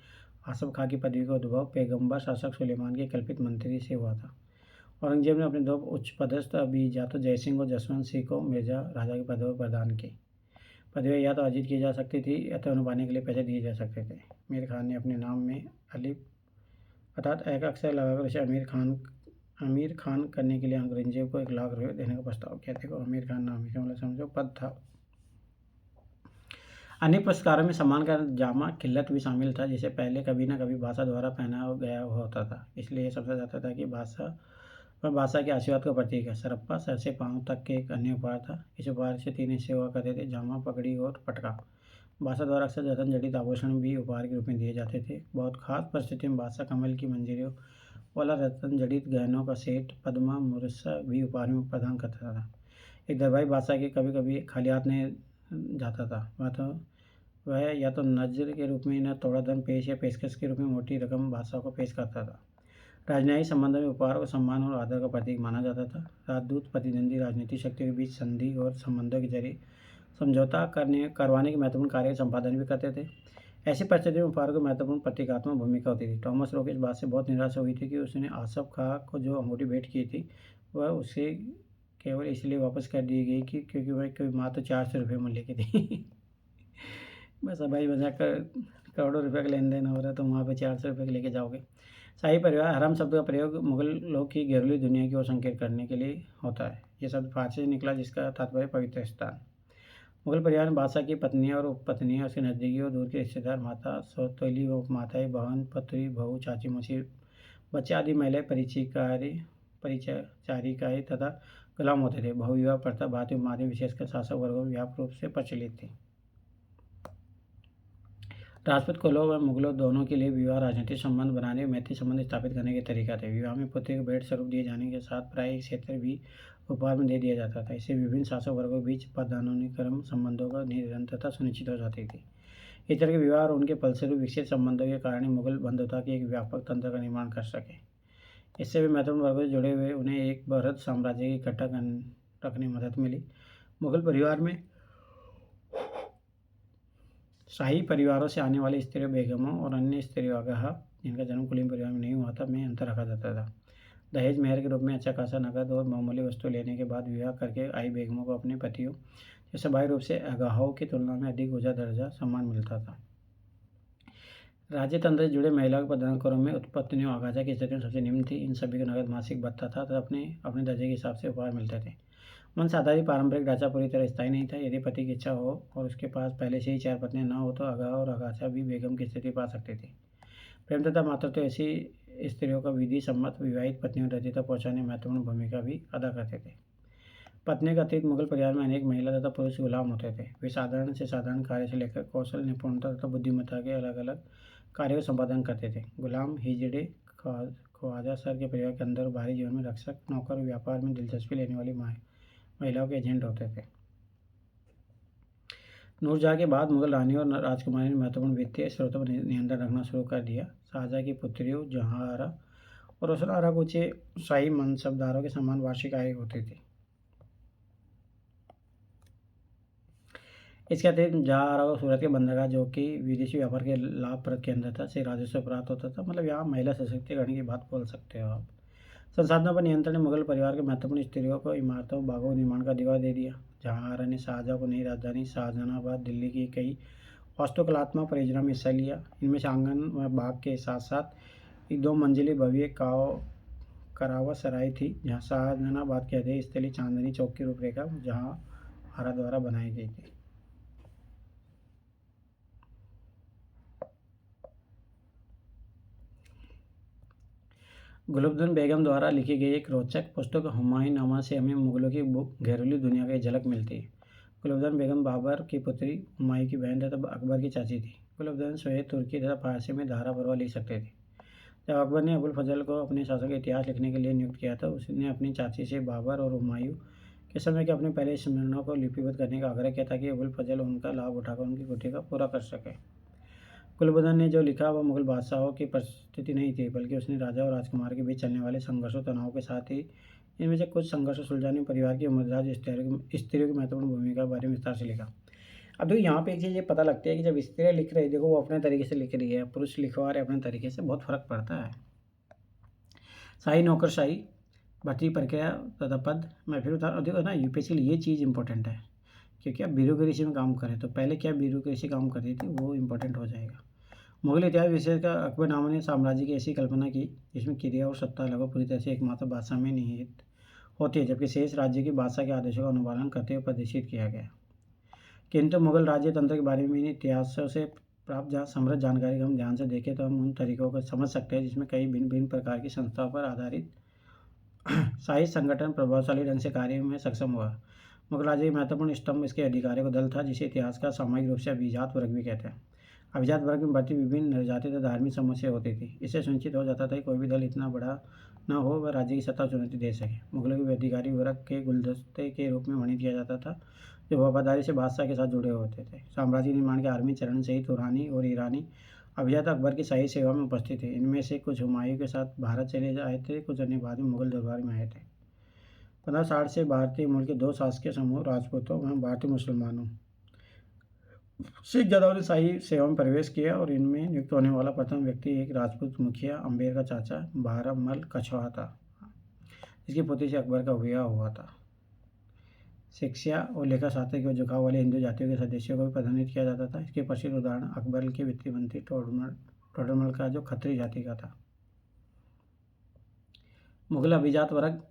आसफ खां की पदवी का उद्भव पैगंबर शासक सुलेमान के कल्पित मंत्री से हुआ था। औरंगजेब ने अपने दो उच्च पदस्थ अभिजातों जयसिंह और जसवंत सिंह को मिर्जा राजा की पदवी प्रदान की। पदवियाँ या तो अर्जित की जा सकती थी या तो उन्हें पाने के लिए पैसे दिए जा सकते थे। मीर खान ने अपने नाम में अलिफ अर्थात एक अक्षर लगाकर उसे अमीर खान करने के लिए औरंगजेब को 1,00,000 रुपये देने का प्रस्ताव किया। देखो अमीर खान नाम का मतलब समझो पद था। अन्य पुरस्कारों में सम्मान का जामा किल्लत भी शामिल था, जिसे पहले कभी न कभी बादशाह द्वारा पहनाया गया होता था। इसलिए समझा जाता था कि बादशाह के आशीर्वाद का प्रतीक है। सरप्पा सर से पांव तक के एक अन्य उपहार था। इस उपहार से 3 हिस्से हुआ करते थे, जामा, पगड़ी और पटका। बादशाह द्वारा अक्सर रत्न जड़ित आभूषण भी उपहार के रूप में दिए जाते थे। बहुत खास परिस्थिति में बादशाह कमल की मंजरियों वाला रत्न जड़ित गहनों का सेट, पद्मा, मुरस्सा भी उपहार में प्रदान करता था। एक दरबारी बादशाह के कभी कभी खाली हाथ नहीं जाता था, वह या तो नजर के रूप में न थोड़ा धन पेश या पेशकश के रूप में मोटी रकम बादशाह को पेश करता था। राजनयिक संबंधों में उपहार को सम्मान और आदर का प्रतीक माना जाता था। राजदूत प्रतिद्वंदी राजनीतिक शक्तियों के बीच संधि और संबंधों के जरिए समझौता करवाने के महत्वपूर्ण कार्य संपादन भी करते थे। ऐसी परिस्थितियों में उपहार को महत्वपूर्ण प्रतीकात्मक भूमिका होती थी। थॉमस रोक इस बात से बहुत निराश हुई थी कि उसने आसफ खां को जो अंगूठी भेंट की थी वह उसे केवल इसलिए वापस कर दी गई कि क्योंकि वह कोई मात्र 400 रुपये मूल्य की थी। बस भाई बजा कर करोड़ों रुपये का लेन देन हो रहा है तो वहाँ पे 400 रुपये लेके जाओगे। शाही परिवार। हरम शब्द का प्रयोग मुगल लोग की घरेलू दुनिया की ओर संकेत करने के लिए होता है। यह शब्द फारसी से निकला जिसका तात्पर्य पवित्र स्थान। मुगल परिवार में बादशाह की पत्नियाँ और उपपत्नियाँ, उसके नज़दीकी और दूर के रिश्तेदार, माता, सौतेली व माताएँ, बहन, पत्री, बहू, चाची, मौसी, बच्चे आदि महिलाएं परिचारिकाएँ तथा गुलाम होते थे। बहुविवाह प्रथा भारतीय उपमहाद्वीप विशेषकर शासक वर्गों में व्यापक रूप से प्रचलित थी। राजपूत कुलों व मुगलों दोनों के लिए विवाह राजनीतिक संबंध बनाने, मैत्री संबंध स्थापित करने के तरीका थे। विवाह में पुत्री को भेंट स्वरूप दिए जाने के साथ प्राय एक क्षेत्र भी उपहार में दे दिया जाता था। इससे विभिन्न शासक वर्गों के बीच पदानुक्रम संबंधों का निरंतरता सुनिश्चित हो जाती थी। इस तरह के विवाह और उनके फलस्वरूप विकसित संबंधों के कारण मुगल बंधुता के एक व्यापक तंत्र का निर्माण कर सके। इससे भी महत्वपूर्ण वर्गों से जुड़े हुए उन्हें एक बृहद साम्राज्य की इकट्ठा रखने में मदद मिली। मुगल परिवार में शाही परिवारों से आने वाली स्त्रियों, बेगमों और अन्य स्त्रियों जिनका जन्म कुलीन परिवार में नहीं हुआ था में अंतर रखा जाता था। दहेज मेहर के रूप में अच्छा खासा नकद और मामूली वस्तु लेने के बाद विवाह करके आई बेगमों को अपने पतियों से स्वाभाविक रूप से अगाहों की तुलना में अधिक ऊंचा दर्जा सम्मान मिलता था। राज्यतंत्र से जुड़े महिलाओं के पदानुक्रम में उत्पत्तियों आगाजा की स्थिति सबसे निम्न थी। इन सभी को नगद मासिक भत्ता था तथा अपने दर्जे के हिसाब से उपहार मिलते थे। वंश आधारित पारंपरिक ढांचा पूरी तरह स्थायी नहीं था। यदि पति की इच्छा हो और उसके पास पहले से ही 4 पत्नियां न हो तो अगाह और अगाचा भी बेगम की स्थिति पा सकते थे। प्रेम तथा मातृत्व ऐसी स्त्रियों का विधि सम्मत विवाहित पत्नियों तक पहुँचाने में महत्वपूर्ण भूमिका भी अदा करते थे। पत्नी का अतिरिक्त मुगल परिवार में अनेक महिला तथा पुरुष गुलाम होते थे। वे साधारण से साधारण कार्य से लेकर कौशल, निपुणता तथा बुद्धिमत्ता के अलग अलग कार्यों का संपादन करते थे। गुलाम, हिजड़े, ख्वाजा सर के परिवार के अंदर बाहरी जीवन में रक्षक, नौकर, व्यापार में दिलचस्पी लेने वाली महिलाओं के एजेंट होते थे। नूरजहाँ के बाद मुगल रानी और राजकुमारी ने महत्वपूर्ण वित्तीय स्रोतों पर नियंत्रण रखना शुरू कर दिया। शाहजहाँ की पुत्रियों जहांआरा और रोशनारा को ऊंचे शाही मनसबदारों के समान वार्षिक आय होती थी। इसके अतिरिक्त जहांआरा को सूरत के बंदरगाह, जो कि विदेशी व्यापार के लाभप्रद केंद्र था, से राजस्व प्राप्त होता था। मतलब यहाँ महिला सशक्तिकरण की बात बोल सकते हो आप। संसाधनों पर नियंत्रण ने मुगल परिवार के महत्वपूर्ण स्त्रियों को इमारतों, बागों निर्माण का अधिकार दे दिया। जहांआरा ने शाहजहाँ को नई राजधानी शाहजहानाबाद, दिल्ली की कई वास्तुकलात्मक परियोजनाओं में हिस्सा लिया। इनमें से आंगन व बाग के साथ साथ एक 2 मंजिली भव्य करावा सराय थी, जहाँ शाहजहानाबाद की अध्यय स्थली चांदनी चौक की रूपरेखा जहांआरा द्वारा बनाई गई थी। गुलबदन बेगम द्वारा लिखी गई एक रोचक पुस्तक हुमायूंनामा से हमें मुगलों की घरेलू दुनिया की झलक मिलती है। गुलबदन बेगम बाबर की पुत्री, हुमायूं की बहन तथा अकबर की चाची थी। गुलबदन स्वयं तुर्की तथा फारसी में धारा प्रवाह लिख सकते थे। जब अकबर ने अबुल फजल को अपने शासन का इतिहास लिखने के लिए नियुक्त किया था, उसने अपनी चाची से बाबर और हुमायूं के समय के अपने पहले स्मरणों को लिपिबद्ध करने का आग्रह किया ताकि अबुल फजल उनका लाभ उठाकर उनकी कुटी का पूरा कर सके। कुलबदन ने जो लिखा वह मुगल बादशाहों की परिस्थिति नहीं थी, बल्कि उसने राजा और राजकुमार के बीच चलने वाले संघर्षों, तनाव के साथ ही इनमें से कुछ संघर्ष सुलझाने, परिवार की उम्रदराज स्त्रियों की महत्वपूर्ण भूमिका के बारे में विस्तार से लिखा। अब देखो यहाँ पे एक चीज़ ये पता लगती है कि जब स्त्रियाँ लिख रही है, देखो वो अपने तरीके से लिख रही है, पुरुष लिखवा रहे अपने तरीके से, बहुत फर्क पड़ता है। शाही नौकरशाही भर्ती प्रक्रिया तथा पद, मैं फिर बता देखो ना, यूपीएससी के लिए ये चीज़ इंपॉर्टेंट है, क्योंकि आप ब्यूरोक्रेसी में काम करें तो पहले क्या ब्यूरोक्रेसी काम करती थी वो इंपॉर्टेंट हो जाएगा। मुगल इतिहास विशेषकर अकबरनामा ने साम्राज्य की ऐसी कल्पना की जिसमें क्रिया और सत्ता लगभग पूरी तरह से एकमात्र बादशाह में निहित होती है, जबकि शेष राज्य की बादशाह के आदेशों का अनुपालन करते हुए प्रदर्शित किया गया। किंतु मुगल राज्य तंत्र के बारे में इन इतिहासों से प्राप्त समृद्ध जानकारी को हम ध्यान से देखें तो हम उन तरीकों को समझ सकते हैं जिसमें कई भिन्न भिन्न प्रकार की संस्थाओं पर आधारित शाही संगठन प्रभावशाली ढंग से कार्य में सक्षम हुआ। मुगल राज्य की महत्वपूर्ण स्तंभ इसके अधिकारियों का दल था, जिसे इतिहास का सामयिक रूप से अभिजात वर्ग भी कहते हैं। अभिजात वर्ग में बढ़ती विभिन्न जाति तथा धार्मिक समस्या होती थी। इससे सुनिश्चित हो जाता था कि कोई भी दल इतना बड़ा न हो वह राज्य की सत्ता चुनौती दे सके। मुगलों के अधिकारी वर्ग के गुलदस्ते के रूप में वर्णित किया जाता था, जो वफादारी से बादशाह के साथ जुड़े होते थे। साम्राज्य निर्माण के आरंभिक चरण से ही तुरानी और ईरानी अभिजात अकबर की शाही सेवा में उपस्थित थे। इनमें से कुछ हुमायूं के साथ भारत चले आए थे, कुछ अन्य बाद में मुगल दरबार में आए थे। 1560 से भारतीय मूल के दो शासकीय समूह राजपूतों एवं भारतीय मुसलमानों सिख यादव ने शाही सेवा में प्रवेश किया और इनमें नियुक्त होने वाला प्रथम व्यक्ति एक राजपूत मुखिया अम्बेर का चाचा बहरमल कछवाहा था, जिसकी पुत्री से अकबर का विवाह हुआ था। शिक्षा और लेखा शास्त्र के झुकाव वाले हिंदू जातियों के सदस्यों को भी प्रतिनिधित्व किया जाता था। इसके प्रसिद्ध उदाहरण अकबर के वित्तीय मंत्री टोडरमल का, जो खत्री जाति का था। मुगल अभिजात वर्ग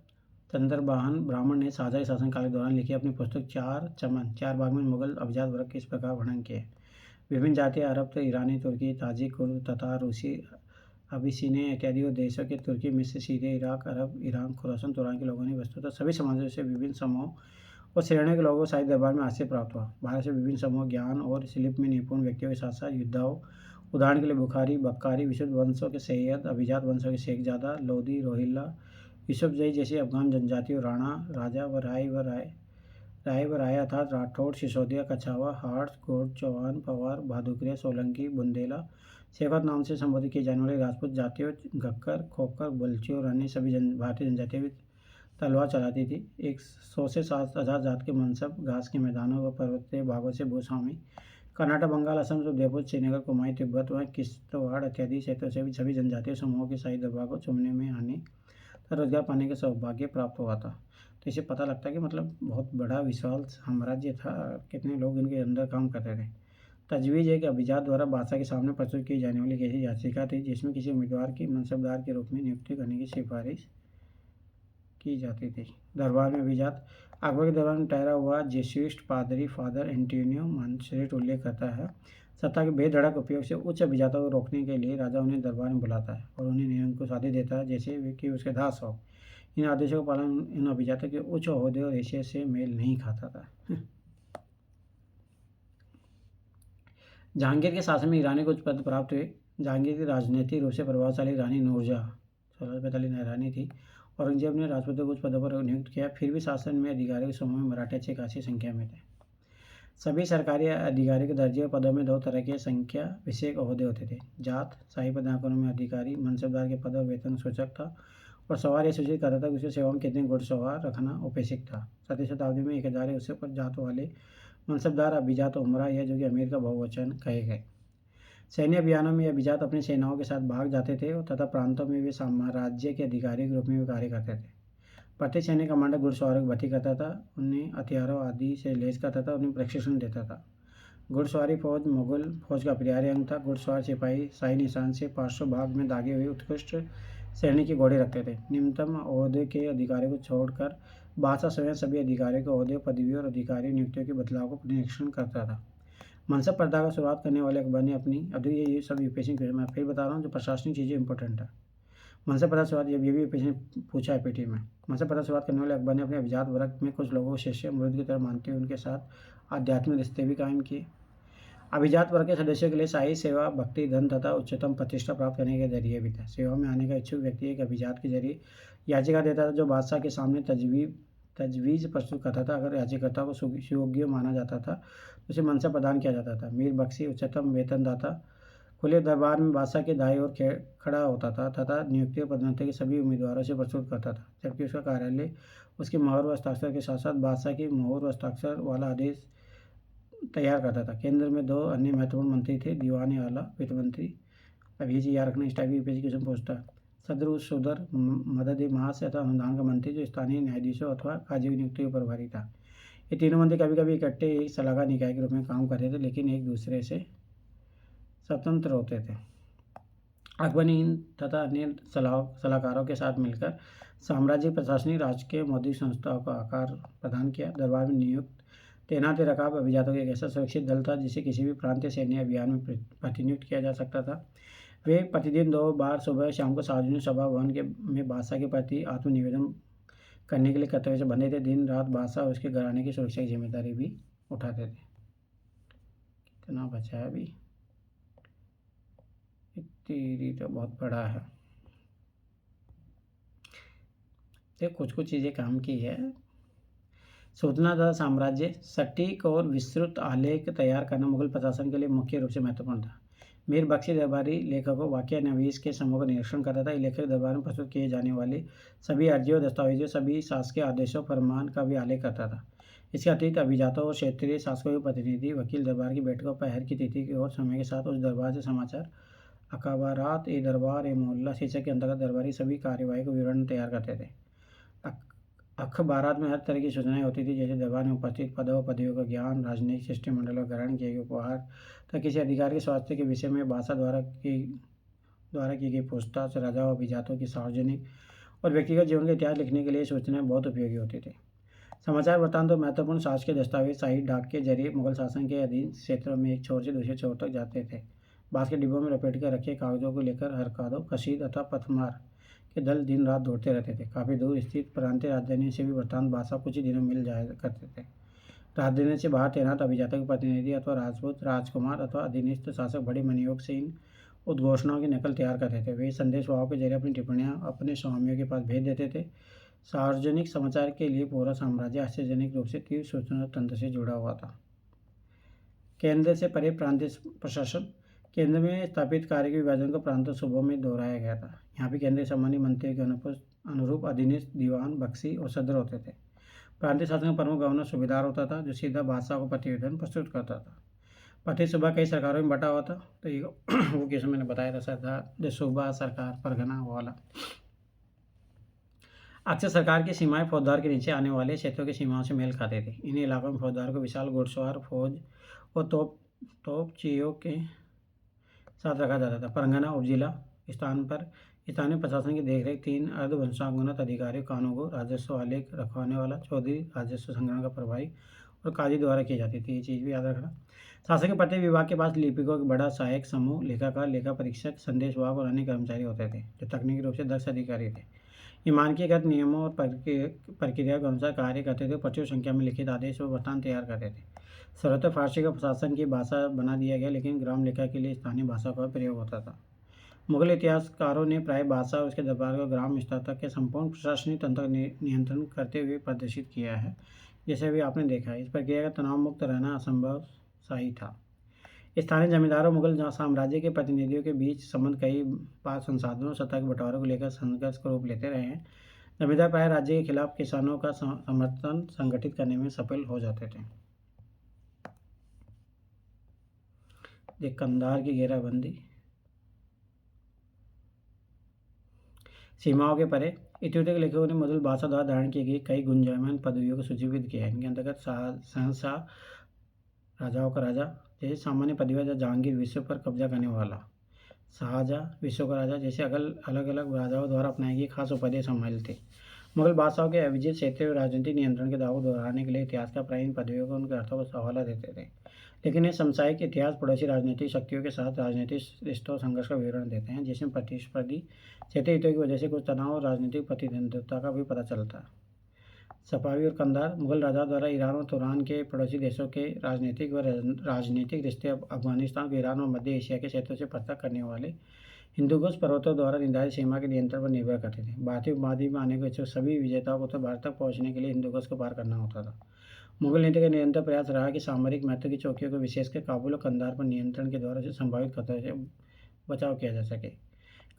चंद्रबाहन ब्राह्मण ने शाहजहां शासनकाल के दौरान लिखी अपनी पुस्तक चार भाग में मुगल अभिजात वर्ग के इस प्रकार वर्णन किए। विभिन्न जातियाँ अरब, ईरानी, तुर्की, ताजिक, कुर्द, ततार, रूसी, अबिसिनिया इत्यादि देशों के तुर्की, मिस्र, सीरिया, इराक, अरब, ईरान, खुरासान, तुरान के लोगों ने वस्तुतः सभी समाजों से विभिन्न समूह और श्रेणियों के लोगों को शाही दरबार में आश्रय प्राप्त हुआ। भारत से विभिन्न समूह ज्ञान और शिल्प में निपुण व्यक्तियों के साथ साथ योद्धाओं, उदाहरण के लिए बुखारी, बक्कारी, विशुद्ध वंशों के सैयद, अभिजात वंशों के शेखजादा, लोधी, रोहिल्ला, यूसुफजई जैसी अफगान जनजातियों, राणा, राजा व राय अर्थात राठौड़, सिसोदिया, कछावा, हाड़, गोंड, चौहान, पवार, भादुकरिया, सोलंकी, बुंदेला, शेखवत नाम से संबोधित किए जाने वाले राजपूत जातियों, घक्कर, खोकर, बल्ची और अन्य सभी भारतीय जनजातियाँ भी तलवार चलाती थी। 100 से 7,000 जात के मनसब घास के मैदानों व पर्वतीय भागों से भूस्वामी कर्नाटक, बंगाल, असम, उदयपुर, श्रीनगर, कुमाऊं, तिब्बत व किश्तवाड़ इत्यादि क्षेत्रों से भी सभी जनजातीय समूहों के शाही दरबार को चुनने में आने तथा रोजगार पाने का सौभाग्य प्राप्त हुआ था। तो इससे पता लगता है कि मतलब बहुत बड़ा विशाल साम्राज्य था, कितने लोग इनके अंदर काम करते थे। तजवीज़ एक अभिजात द्वारा बादशाह के सामने प्रस्तुत की जाने वाली एक ऐसी याचिका थी जिसमें किसी उम्मीदवार की मनसबदार के रूप में नियुक्ति करने की सिफारिश की जाती थी। दरबार में अभिजात अकबर के दरबार में ठहरा हुआ जेसुइस्ट पादरी फादर एंटोनियो मानसेरेट उल्लेख करता है, सत्ता के बेधड़क उपयोग से उच्च अभिजातों को रोकने के लिए राजा उन्हें दरबार में बुलाता है और उन्हें निरंकुश आदेश देता है जैसे वे कि उसके दास हो। इन आदेशों का पालन इन अभिजातों के उच्च ओहदे और हैसियत से मेल नहीं खाता था। जहांगीर के शासन में ईरानी को उच्च पद प्राप्त हुए। जहांगीर की राजनीतिक रूप से प्रभावशाली रानी नूरजहाँ 1645 रानी थी। औरंगजेब ने राजपूतों को उच्च पदों पर नियुक्त किया, फिर भी शासन में अधिकारियों के समूह में मराठे अच्छी खासी संख्या में थे। सभी सरकारी अधिकारी के दर्जे और पदों में दो तरह के संख्या विषयक ओहदे होते थे। जात शाही पदाधिकारियों में अधिकारी मनसबदार के पद और वेतन सूचक था और सवार यह सूचित करता था कि उसकी सेवा में कितने घुड़सवार रखना औपचारिक था। 7वीं शताब्दी में 1000 या उससे पर जात वाले मनसबदार अभिजात उमरा या जो कि अमीर का बहुवचन कहे गए। सैन्य अभियानों में अभिजात अपनी सेनाओं के साथ भाग जाते थे और तथा प्रांतों में वे साम्राज्य के अधिकारी के रूप में भी कार्य करते थे। प्रत्येक सैन्य कमांडर घुड़सवारों की भर्ती करता था, उन्हें हथियारों आदि से लैस करता था, उन्हें प्रशिक्षण देता था। घुड़सवारी फौज मुगल फौज का अप्रत्यार्य अंग था। घुड़सवार सिपाही शाही निशान से 500 भाग में दागे हुए उत्कृष्ट श्रेणी के घोड़े रखते थे। निम्नतम ओहदे के अधिकारियों को छोड़कर बादशाह स्वयं सभी अधिकारियों के ओहदे, पदवियों और अधिकारी नियुक्तियों के बदलाव को निरीक्षण करता था। मनसब प्रथा का शुरुआत करने वाले अकबर ने अपनी, अब ये सब यूपीएससी में फिर बता रहा हूँ जो प्रशासनिक चीज़ें इंपॉर्टेंट है। मनसा पदा शुरुआत, ये भी पूछा है पीटी में। मनसा पदा शुरुआत करने वाले अकबर ने अपने अभिजात वर्ग में कुछ लोगों को शिष्य मुरीद की तरह मानते हुए उनके साथ आध्यात्मिक रिश्ते भी कायम किए। अभिजात वर्ग के सदस्यों के लिए शाही सेवा भक्ति धन तथा उच्चतम प्रतिष्ठा प्राप्त करने के जरिए भी था। सेवा में आने का इच्छुक व्यक्ति एक अभिजात के जरिए याचिका देता था, जो बादशाह के सामने तजवीज़ प्रस्तुत करता था। अगर याचिकाकर्ता को सुयोग्य माना जाता था तो उसे मनसा प्रदान किया जाता था। मीर बख्शी उच्चतम वेतनदाता खुले दरबार में बादशाह के दाएं ओर खड़ा होता था तथा नियुक्ति और पदोन्नति के सभी उम्मीदवारों से प्रस्तुत करता था, जबकि उसका कार्यालय उसकी मोहर व हस्ताक्षर के साथ साथ बादशाह की मोहर व हस्ताक्षर वाला आदेश तैयार करता था। केंद्र में 2 अन्य महत्वपूर्ण मंत्री थे, दीवान आला वित्त मंत्री। अब ये चीज़ याद रखना, इस टाइप की यूपीएससी क्वेश्चन पूछता है। सदर सदर मदद महास तथा अनुदान का मंत्री, जो स्थानीय न्यायाधीशों अथवा काजी की नियुक्ति पर प्रभारी था। ये तीनों मंत्री कभी कभी इकट्ठे एक सलाहकार निकाय के रूप में काम करते थे, लेकिन एक दूसरे से स्वतंत्र होते थे। अकबर ने इन तथा अन्य सलाहकारों के साथ मिलकर साम्राज्य प्रशासनिक राजकीय मौद्रिक संस्थाओं को आकार प्रदान किया। दरबार में नियुक्त तैनात रकाब अभिजातों का एक ऐसा सुरक्षित दल था जिसे किसी भी प्रांतीय सैन्य अभियान में प्रतिनियुक्त किया जा सकता था। वे प्रतिदिन 2 बार सुबह शाम को सार्वजनिक सभा भवन में बादशाह के प्रति आत्मनिवेदन करने के लिए कर्तव्य से बंधे थे। दिन रात बादशाह और उसके घराने की सुरक्षा की जिम्मेदारी भी उठाते थे। कितना बचा है अभी? तेरी तो बहुत बड़ा है। कुछ चीज़ें काम की है। सूचना तथा साम्राज्य सटीक और विस्तृत आलेख तैयार करना मुगल प्रशासन के लिए मुख्य रूप से महत्वपूर्ण था। मीर बख्शी दरबारी लेखकों वाक़या नवीस के समूह का निरीक्षण करता था। लेखक दरबार में प्रस्तुत किए जाने वाले सभी अर्जियों, दस्तावेजों, सभी शासकीय आदेशों, फरमान का भी आलेख करता था। इसके अतिरिक्त अभिजातों और क्षेत्रीय शासकों के प्रतिनिधि वकील दरबार की बैठकों, पहर की तिथि और समय के साथ उस दरबार से समाचार, अखबारात ए दरबार ए मोहल्ला शीर्षक के अंतर्गत दरबारी सभी कार्यवाही को विवरण तैयार करते थे। अखबारात में हर तरह की सूचनाएं होती थी, जैसे दरबार में उपस्थित पदों पदवियों का ज्ञान, राजनीतिक शिष्टमंडल का ग्रहण किए गए उपहार तथा किसी अधिकारी के स्वास्थ्य के विषय में बादशाह द्वारा की गई पूछताछ, राजा और अभिजातों की सार्वजनिक और व्यक्तिगत जीवन का इतिहास लिखने के लिए सूचनाएं बहुत उपयोगी होती थी। समाचार वृत्तांत और महत्वपूर्ण शासकीय दस्तावेज शाही डाक के जरिए मुगल शासन के अधीन क्षेत्रों में एक छोर से दूसरे छोर तक जाते थे। बांस के डिब्बों में लपेट कर रखे कागजों को लेकर हरकादों, कसीद अथवा पथमार के दल दिन रात दौड़ते रहते थे। काफ़ी दूर स्थित प्रांतीय राजधानियों से भी वृत्तांत बादशाह कुछ ही दिनों में मिल जाया करते थे। राजधानी से बाहर तैनात अभिजातों के प्रतिनिधि अथवा राजपूत, राजकुमार अथवा अधीनस्थ शासक बड़े मनयोग से इन उद्घोषणाओं की नकल तैयार करते थे। वे संदेशवाहकों के जरिए अपनी टिप्पणियां अपने स्वामियों के पास भेज देते थे। सार्वजनिक समाचार के लिए पूरा साम्राज्य आश्चर्यजनक रूप से तीव्र सूचना तंत्र से जुड़ा हुआ था। केंद्र से परे प्रांतीय प्रशासन, केंद्र में स्थापित कार्य के विभाजन को प्रांतीय सूबों में दोहराया गया था। यहाँ भी केंद्रीय सामान्य मंत्रियों के अनुरूप अधीनस्थ, दीवान, बख्शी और सदर होते थे। प्रांतीय शासन का प्रमुख गवर्नर सूबेदार होता था, जो सीधा बादशाह को प्रतिवेदन प्रस्तुत करता था। प्रत्येक सूबा कई सरकारों में बटा हुआ था। तो ये वो कैसे मैंने बताया था, सरदार जो सूबा, सरकार, परगना वाला। अक्सर सरकार की सीमाएं फौजदार के नीचे आने वाले क्षेत्रों की सीमाओं से मेल खाते थे। इन इलाकों में फौजदार को विशाल घुड़सवार फौज और तोपचियों के साथ रखा जाता था। परगना उपजिला स्थान पर स्थानीय प्रशासन की देखरेख 3 अर्धवंशानुगत अधिकारियों, कानूनगो, राजस्व आलेख रखवाने वाला, चौधरी, राजस्व संग्रहण का प्रभारी और काजी द्वारा की जाती थी। ये चीज़ भी याद रखना। शासन के प्रत्येक विभाग के पास लिपिकों का बड़ा सहायक समूह, लेखाकार, लेखा परीक्षक, संदेशवाहक और अन्य कर्मचारी होते थे, जो तकनीकी रूप से दक्ष अधिकारी थे। ये मानकीकृत नियमों और प्रक्रिया के अनुसार कार्य करते थे। प्रचुर संख्या में लिखित आदेश और वृत्तांत तैयार करते थे। सर्वत्र फारसी का प्रशासन की भाषा बना दिया गया, लेकिन ग्राम लेखा के लिए स्थानीय भाषा का प्रयोग होता था। मुगल इतिहासकारों ने प्राय बादशाह और उसके दरबार को ग्राम स्तर तक के संपूर्ण प्रशासनिक तंत्र नियंत्रण करते हुए प्रदर्शित किया है, जैसे भी आपने देखा है। इस प्रक्रिया का तनाव मुक्त रहना असंभव सा ही था। स्थानीय जमींदारों मुगल साम्राज्य के प्रतिनिधियों के बीच संबंध कई बार संसाधनों और सत्ता के बंटवारे को लेकर संघर्ष का रूप लेते रहे हैं। जमींदार प्राय राज्य के खिलाफ किसानों का समर्थन संगठित करने में सफल हो जाते थे। कंधार की घेराबंदी, सीमाओं के परे। इतिहास के लेखकों ने मुगल बादशाह द्वारा धारण की गई कई गुंजायमान पदवियों को सूचीबद्ध किया है। इनके अंतर्गत शहंशाह, राजाओं का राजा, जैसे सामान्य पदवियां, जहांगीर, विश्व पर कब्जा करने वाला, शाहजहाँ, विश्व का राजा, जैसे अलग अलग राजाओं द्वारा अपनाई गई खास उपाधियां शामिल थे। मुगल बादशाहों के अविजित क्षेत्रीय राजनीतिक नियंत्रण के दावों को दोहराने के लिए इतिहासकार प्राचीन पदवियों को उनके अर्थों का हवाला देते थे। लेकिन ये समसामयिक इतिहास पड़ोसी राजनीतिक शक्तियों के साथ राजनीतिक रिश्तों और संघर्ष का विवरण देते हैं, जिसमें प्रतिस्पर्धी क्षेत्रीय हितों की वजह से कुछ तनाव और राजनीतिक प्रतिद्वंद्विता का भी पता चलता है। सफावी और कंधार मुगल राजा द्वारा ईरान और तुरान के पड़ोसी देशों के राजनीतिक रिश्ते अफगानिस्तान को ईरान और मध्य एशिया के क्षेत्रों से पृथक करने वाले हिंदुकुश पर्वतों द्वारा निर्धारित सीमा के नियंत्रण पर निर्भर करते थे। भारतीय उपमहाद्वीप में आने के इच्छुक सभी विजेताओं को उत्तर भारत तक पहुंचने के लिए हिंदुकुश को पार करना होता था। मुगल नीति का निरंतर प्रयास रहा कि सामरिक महत्व की चौकियों को विशेषकर काबुल और कंधार पर नियंत्रण के द्वारा से संभावित खतरे से बचाव किया जा सके।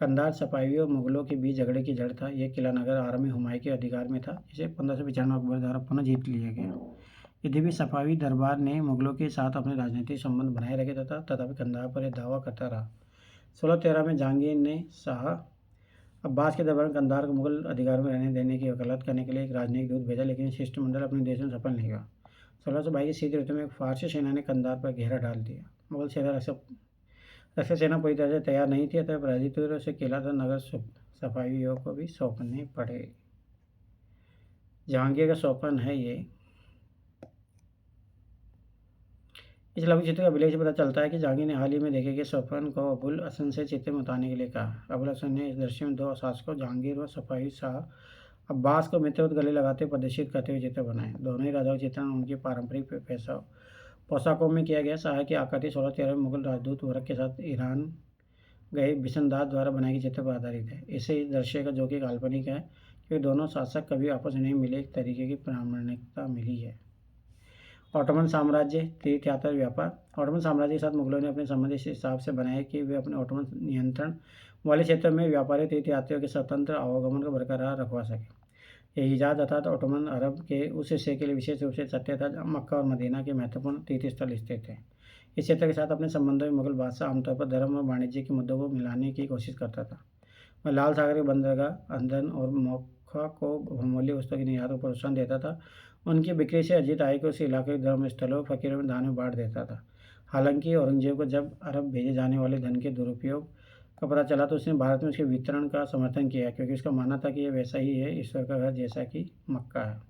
कंधार सफावियों और मुगलों के बीच झगड़े की जड़ था। यह किला नगर आरंभ में हुमायूं के अधिकार में था, जिसे 1595 अकबर द्वारा पुनः जीत लिया गया। यद्यपि सफावी दरबार ने मुगलों के साथ अपने राजनीतिक संबंध बनाए रखे तथापि कंधार पर यह दावा करता रहा। 1613 में जहांगीर ने शाह अब्बास के दरबार में कंधार को मुगल अधिकार में रहने देने की वकालत करने के लिए एक राजनयिक दूत भेजा, लेकिन शिष्टमंडल अपने देश में सफल नहीं हुआ। 1622 की शीत ऋतु में फारसी सेना ने कंधार पर घेरा डाल दिया। मुगल सेना रक्षक सेना पूरी तरह से तैयार नहीं थी, अतः पराजित हुई और उसे किला तथा नगर सफावियों को भी सौंपने पड़े। जहांगीर का सौंपन है ये। इस लघु चित्र का अभिलेख से पता चलता है कि जहांगीर ने हाल ही में देखे गए सौंपन को अबुल हसन से चित्र में उतारने के लिए कहा। अबुल हसन ने इस दृश्य में दो शासकों जहांगीर व सफावी शाह अब्बास को मित्रवत गले लगाते प्रदर्शित करते हुए चित्र बनाए। दोनों ही राजाओं के चित्रण उनके पारंपरिक पोशाकों में किया गया। शाह की आकृति 1613 में मुगल राजदूत वर्ग के साथ ईरान गए बिशनदार द्वारा बनाए गए चित्र पर आधारित है। इससे इस दृश्य का जो कि काल्पनिक है, क्योंकि दोनों शासक कभी आपस में नहीं मिले, एक तरीके की प्रामाणिकता मिली है। ऑटोमन साम्राज्य तीर्थ यात्रा व्यापार। ऑटोमन साम्राज्य के साथ मुगलों ने अपने संबंध इस हिसाब से बनाए कि वे अपने ऑटोमन नियंत्रण वाले क्षेत्र में व्यापारी तीर्थयात्रियों के स्वतंत्र आवागमन को बरकरार रखवा सके। यह हिजाज अर्थात ऑटोमन अरब के उस हिस्से के लिए विशेष रूप से सत्य था जहाँ मक्का और मदीना के महत्वपूर्ण तीर्थस्थल स्थित थे। इस क्षेत्र के साथ अपने संबंधों में मुगल बादशाह आमतौर पर धर्म और वाणिज्य के मुद्दों को मिलाने की कोशिश करता था। वह लाल सागर के बंदरगाह अंदन और मोखा को बहुमूल्य वस्तुओं की निर्यात को प्रोत्साहन देता था। उनकी बिक्री से अर्जित आय को उस इलाके के धर्म स्थलों फकीरों में दान में बांट देता था। हालांकि औरंगजेब को जब अरब भेजे जाने वाले धन के दुरुपयोग का पता चला तो उसने भारत में उसके वितरण का समर्थन किया, क्योंकि उसका मानना था कि यह वैसा ही है ईश्वर का घर जैसा कि मक्का है।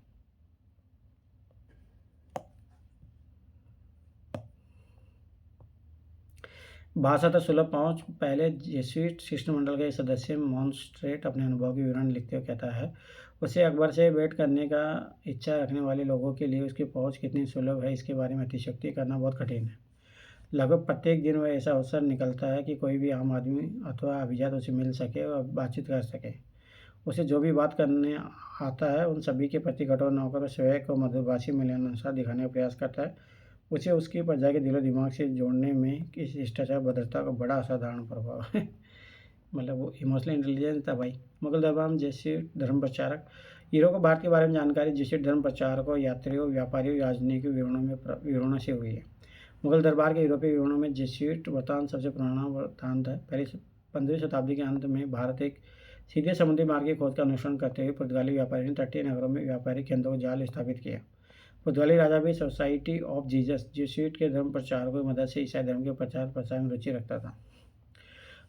भाषा तक सुलभ पहुंच। पहले जेsuit शिष्टमंडल के सदस्य मॉन्स्ट्रेट अपने अनुभव के विवरण लिखते हुए कहता है, उसे अकबर से भेंट करने का इच्छा रखने वाले लोगों के लिए उसकी पहुंच कितनी सुलभ है इसके बारे में अतिशयोक्ति करना बहुत कठिन है। लगभग प्रत्येक दिन वह ऐसा अवसर निकलता है कि कोई भी आम आदमी अथवा अभिजात उसे मिल सके और बातचीत कर सके। उसे जो भी बात करने आता है उन सभी के प्रति कठोर न होकर स्वयं को मधुभाषी मिलनानुसार दिखाने का प्रयास करता है। उसे उसकी प्रजा के दिलो दिमाग से जोड़ने में इस शिष्टाचार भद्रता का बड़ा असाधारण प्रभाव है। मतलब वो इमोशनल इंटेलिजेंस था भाई। मुगल दरबार में जेsuit धर्म प्रचारक। यूरोप को भारत के बारे में जानकारी जेsuit धर्म प्रचारकों, यात्रियों, व्यापारियों, राजनीतिक विवरणों से हुई है। मुगल दरबार के यूरोपीय विवरणों में जेsuit वृत्तांत सबसे पुराना वृत्तांत है। पहली 15वीं शताब्दी के अंत में भारत एक सीधे समुद्री मार्ग की खोज का अनुसरण करते हुए पुर्तगाली व्यापारियों ने तटीय नगरों में व्यापारिक केंद्रों को जाल स्थापित किया। पुर्तगाली राजा भी सोसाइटी ऑफ जीसस जेsuit के धर्म प्रचारकों की मदद से ईसाई धर्म के प्रचार प्रसार में रुचि रखता था।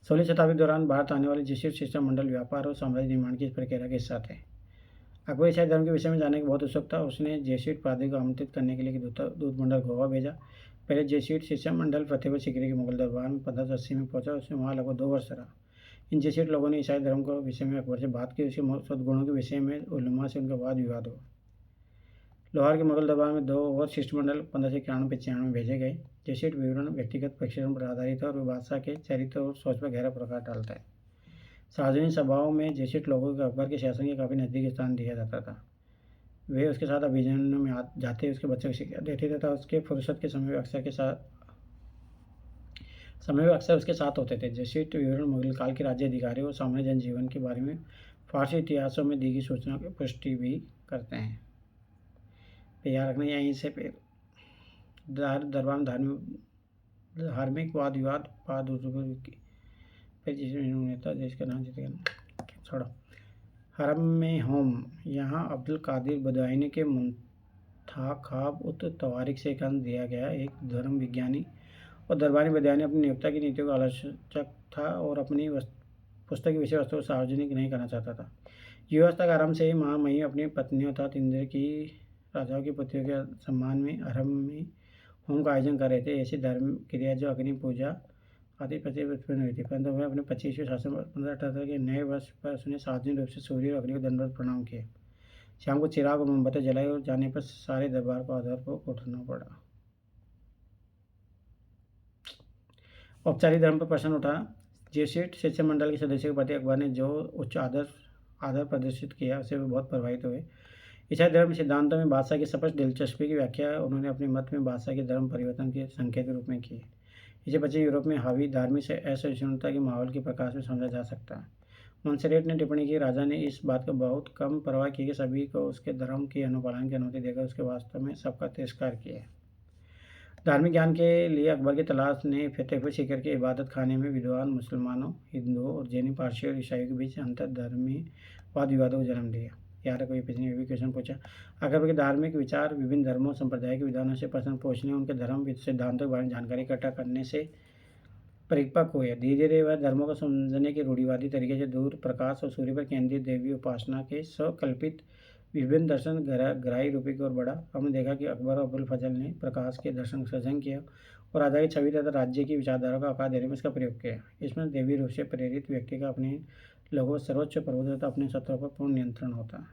16वीं शताब्दी के दौरान भारत आने वाले जेsuit शिष्टमंडल व्यापार और साम्राज्य निर्माण की इस प्रक्रिया का हिस्सा थे। अकबर ईसाई धर्म के विषय में जानने की बहुत उत्सुक था। उसने जेsuit पादरी को आमंत्रित करने के लिए दूतमंडल गोवा भेजा। पहले जेsuit शिष्टमंडल फतेहपुर सीकरी के मुगल दरबार में 1580 में पहुंचा। उसने वहाँ लगभग 2 वर्ष रहा। इन जेsuit लोगों ने ईसाई धर्म के विषय में अकबर से बात की। उसके सद्गुणों के विषय में उलमा से उनका वाद विवाद हुआ। लाहौर के मुगल दरबार में 2 और शिष्टमंडल 1591-95 में भेजे गए। जेsuit विवरण व्यक्तिगत परीक्षण पर आधारित है और वे बादशाह के चरित्र और सोच पर गहरा प्रकाश डालता है। सार्वजनिक सभाओं में जेsuit लोगों को अकबर के शासन के काफ़ी नज़दीक स्थान दिया जाता था। वे उसके साथ अभियानों में जाते उसके बच्चों को शिक्षा देते तथा उसके फुर्सत के समय अक्सर उसके साथ होते थे। जेsuit विवरण मुगल काल के राज्य अधिकारियों और सामान्य जनजीवन के बारे में फारसी इतिहासों में दी गई सूचना की पुष्टि भी करते हैं। याद रखना यहीं से दरबार में धार्मिक वाद विवाद नेता जिसका नाम छोड़ो। हरम में होम। यहाँ अब्दुल कादिर बदवाइनी के मुंतखाब उत तवारिक से एक अंश दिया गया। एक धर्म विज्ञानी और दरबारी बदवाइनी अपनी नियोक्ता की नीतियों का आलोचक था और अपनी पुस्तक की विषय वस्तु को सार्वजनिक नहीं करना चाहता था। व्यवस्था का आरंभ से ही महामहिम अपनी पत्नियों तथा इंद्र की राजाओं की पुत्रियों के सम्मान में आरंभ में होम का आयोजन कर रहे थे। ऐसी धर्म क्रिया जो अग्नि पूजा आदि प्रति उत्पन्न हुई थी, परंतु वह अपने 25वें शासन 1578 के नए वर्ष पर उसने सार्वजनिक रूप से सूर्य और अग्नि को दंडवत प्रणाम किए। शाम को चिराग और मोमबत्ती जलाई और जाने पर सारे दरबार को आधार को उठना पड़ा। औपचारिक धर्म पर प्रश्न उठा। जेsuit शिक्षक मंडल के सदस्यों के प्रति अकबर ने जो उच्च आदर प्रदर्शित किया उससे वे बहुत प्रभावित हुए। ईसाई धर्म सिद्धांतों में बादशाह की स्पष्ट दिलचस्पी की व्याख्या उन्होंने अपने मत में बादशाह के धर्म परिवर्तन के संकेत के रूप में की। इसे पश्चिमी यूरोप में हावी धार्मिक असहिष्णुता के माहौल के प्रकाश में समझा जा सकता है। मोंसेरेट ने टिप्पणी की, राजा ने इस बात को बहुत कम परवाह की कि सभी को उसके धर्म की अनुपालन की अनुमति देकर उसके वास्तव में सबका तिरस्कार किया। धार्मिक ज्ञान के लिए अकबर की तलाश ने फतेहपुर सीकर के इबादत खाने में विद्वान मुसलमानों, हिंदुओं और जैनी, पारसियों और ईसाइयों के बीच अंतर्धर्मी वाद विवादों को जन्म दिया। यार कोई पिछले भी क्वेश्चन पूछा, अकबर के धार्मिक विचार विभिन्न धर्मों संप्रदाय के विद्वानों से प्रश्न पूछने, उनके धर्म सिद्धांतों के बारे में जानकारी इकट्ठा करने से परिपक्व हुए। धीरे धीरे वह धर्मों को समझने के रूढ़िवादी तरीके से दूर, प्रकाश और सूर्य पर केंद्रित देवी उपासना के स्वकल्पित विभिन्न दर्शन ग्राही रूपी की ओर बढ़ा। हमने देखा कि अकबर और अबुल फजल ने प्रकाश के दर्शन का सृजन किया और राजा की छवि तथा राज्य की विचारधारा का आकार देने में इसका प्रयोग किया। इसमें देवी रूप से प्रेरित व्यक्ति का अपने लोगों सर्वोच्च प्रभुत्व तथा अपने शत्रुओं पर पूर्ण नियंत्रण होता है।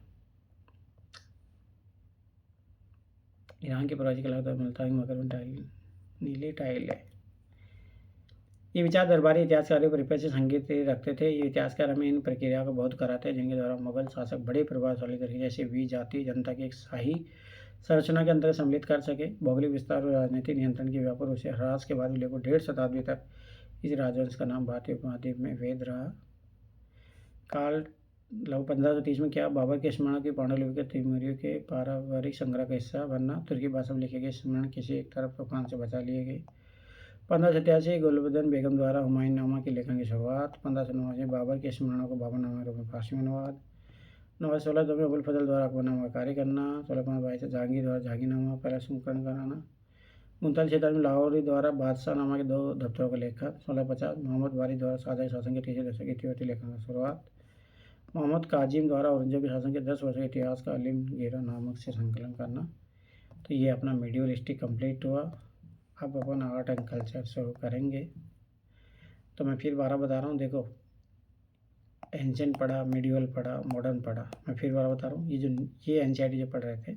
ईरान के पराजी कलाकार मिलता है मकर में टाइल, नीले टाइल है। ये विचार दरबारी इतिहासकारों पर परिप्रेक्ष्य संगीत रखते थे। ये इतिहासकार हमें इन प्रक्रिया को बहुत कराते हैं जिनके द्वारा मुगल शासक बड़े प्रभावशाली तरीके जैसे वी जाति जनता की एक शाही संरचना के अंतर्गत सम्मिलित कर सके। भौगोलिक विस्तार और राजनीतिक नियंत्रण के व्यापार उसे ह्रास के बाद लगभग 1.5 शताब्दी तक इस राजवंश का नाम भारतीय उपमहाद्वीप में वैध रहा। काल लगभग 1530 में क्या बाबर के स्मरण की पांडुलिपि के तैमूरियों के पारिवारिक संग्रह का हिस्सा बनना। तुर्की भाषा में लिखे गए स्मरण किसी एक तरफ तूफान से बचा लिए गए। 1587 गुलबदन बेगम द्वारा हुमायूंनामा के लेखन की शुरुआत। 1589 बाबर के स्मरणों को बाबरनामा के रूप में फारसी में अनुवाद। 1916 में अबुल फजल द्वारा अकबरनामा का कार्य करना। 1622 से जहांगीर द्वारा जहांगीरनामा पहला संस्करण कराना। 39 में लाहौरी द्वारा बादशाहनामा के 2 दफ्तरों का लेखन। 1650 मोहम्मद वारी द्वारा शाहजहां शासन के 3 दशक के तिब्बती लेखन की शुरुआत। मोहम्मद काजिम द्वारा औरंगजेब के शासन के 10 वर्षों के इतिहास का अलिम घेरा नामक से संकलन करना। तो ये अपना मीडियल हिस्ट्री कंप्लीट हुआ। अब अपन आर्ट एंड कल्चर शुरू करेंगे। तो मैं फिर बारह बता रहा हूँ, देखो एंशिएंट पढ़ा, मिडिवल पढ़ा, मॉडर्न पढ़ा। मैं फिर बारह बता रहा हूँ, ये एनसीईआरटी जो पढ़ रहे थे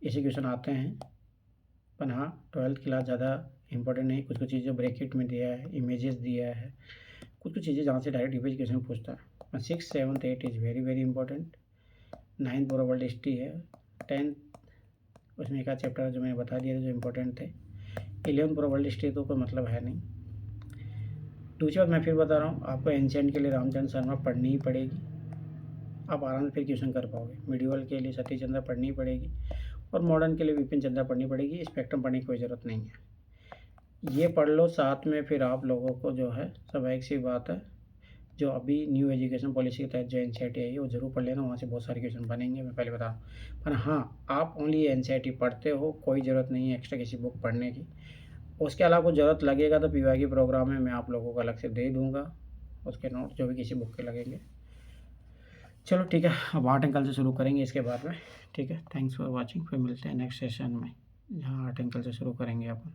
ऐसे क्वेश्चन आते हैं, पर हाँ 12th क्लास ज़्यादा इंपॉर्टेंट नहीं। कुछ कुछ चीज़ें ब्रैकेट में दिया है, इमेजेस दिया है, कुछ कुछ चीज़ें जहाँ से डायरेक्ट यूपीएससी क्वेश्चन पूछता है। 6, 7, 8 इज़ वेरी वेरी इंपॉर्टेंट। 9 पूरा वर्ल्ड हिस्ट्री है। 10 उसमें एक चैप्टर जो मैंने बता दिया था जो इम्पोर्टेंट थे। 11 पूरा वर्ल्ड हिस्ट्री तो कोई मतलब है नहीं। दूसरी बात मैं फिर बता रहा हूँ, आपको एंशिएंट के लिए रामचंद्र शर्मा पढ़नी ही पड़ेगी, आप आराम से फिर क्वेश्चन कर पाओगे। मिडिवल के लिए सतीश चंद्र पढ़नी पड़ेगी और मॉडर्न के लिए विपिन चंद्र पढ़नी पड़ेगी। स्पेक्ट्रम पढ़ने की कोई ज़रूरत नहीं है। ये पढ़ लो साथ में, फिर आप लोगों को जो है स्वाभाविक सी बात है जो अभी न्यू एजुकेशन पॉलिसी के तहत जो एनसीईआरटी आई है वो जरूर पढ़ लेना, वहाँ से बहुत सारे क्वेश्चन बनेंगे, मैं पहले बता रहा हूँ। पर हाँ, आप ओनली एनसीईआरटी पढ़ते हो, कोई ज़रूरत नहीं है एक्स्ट्रा किसी बुक पढ़ने की। उसके अलावा कुछ ज़रूरत लगेगा तो पीवाईक्यू प्रोग्राम में मैं आप लोगों को अलग से दे दूँगा, उसके नोट जो भी किसी बुक के लगेंगे। चलो ठीक है, अब आर्ट एंड कल्चर शुरू करेंगे इसके बाद में। ठीक है, थैंक्स फॉर वॉचिंग। फिर मिलते हैं नेक्स्ट सेशन में जहाँ आर्ट एंड कल्चर शुरू करेंगे अपन।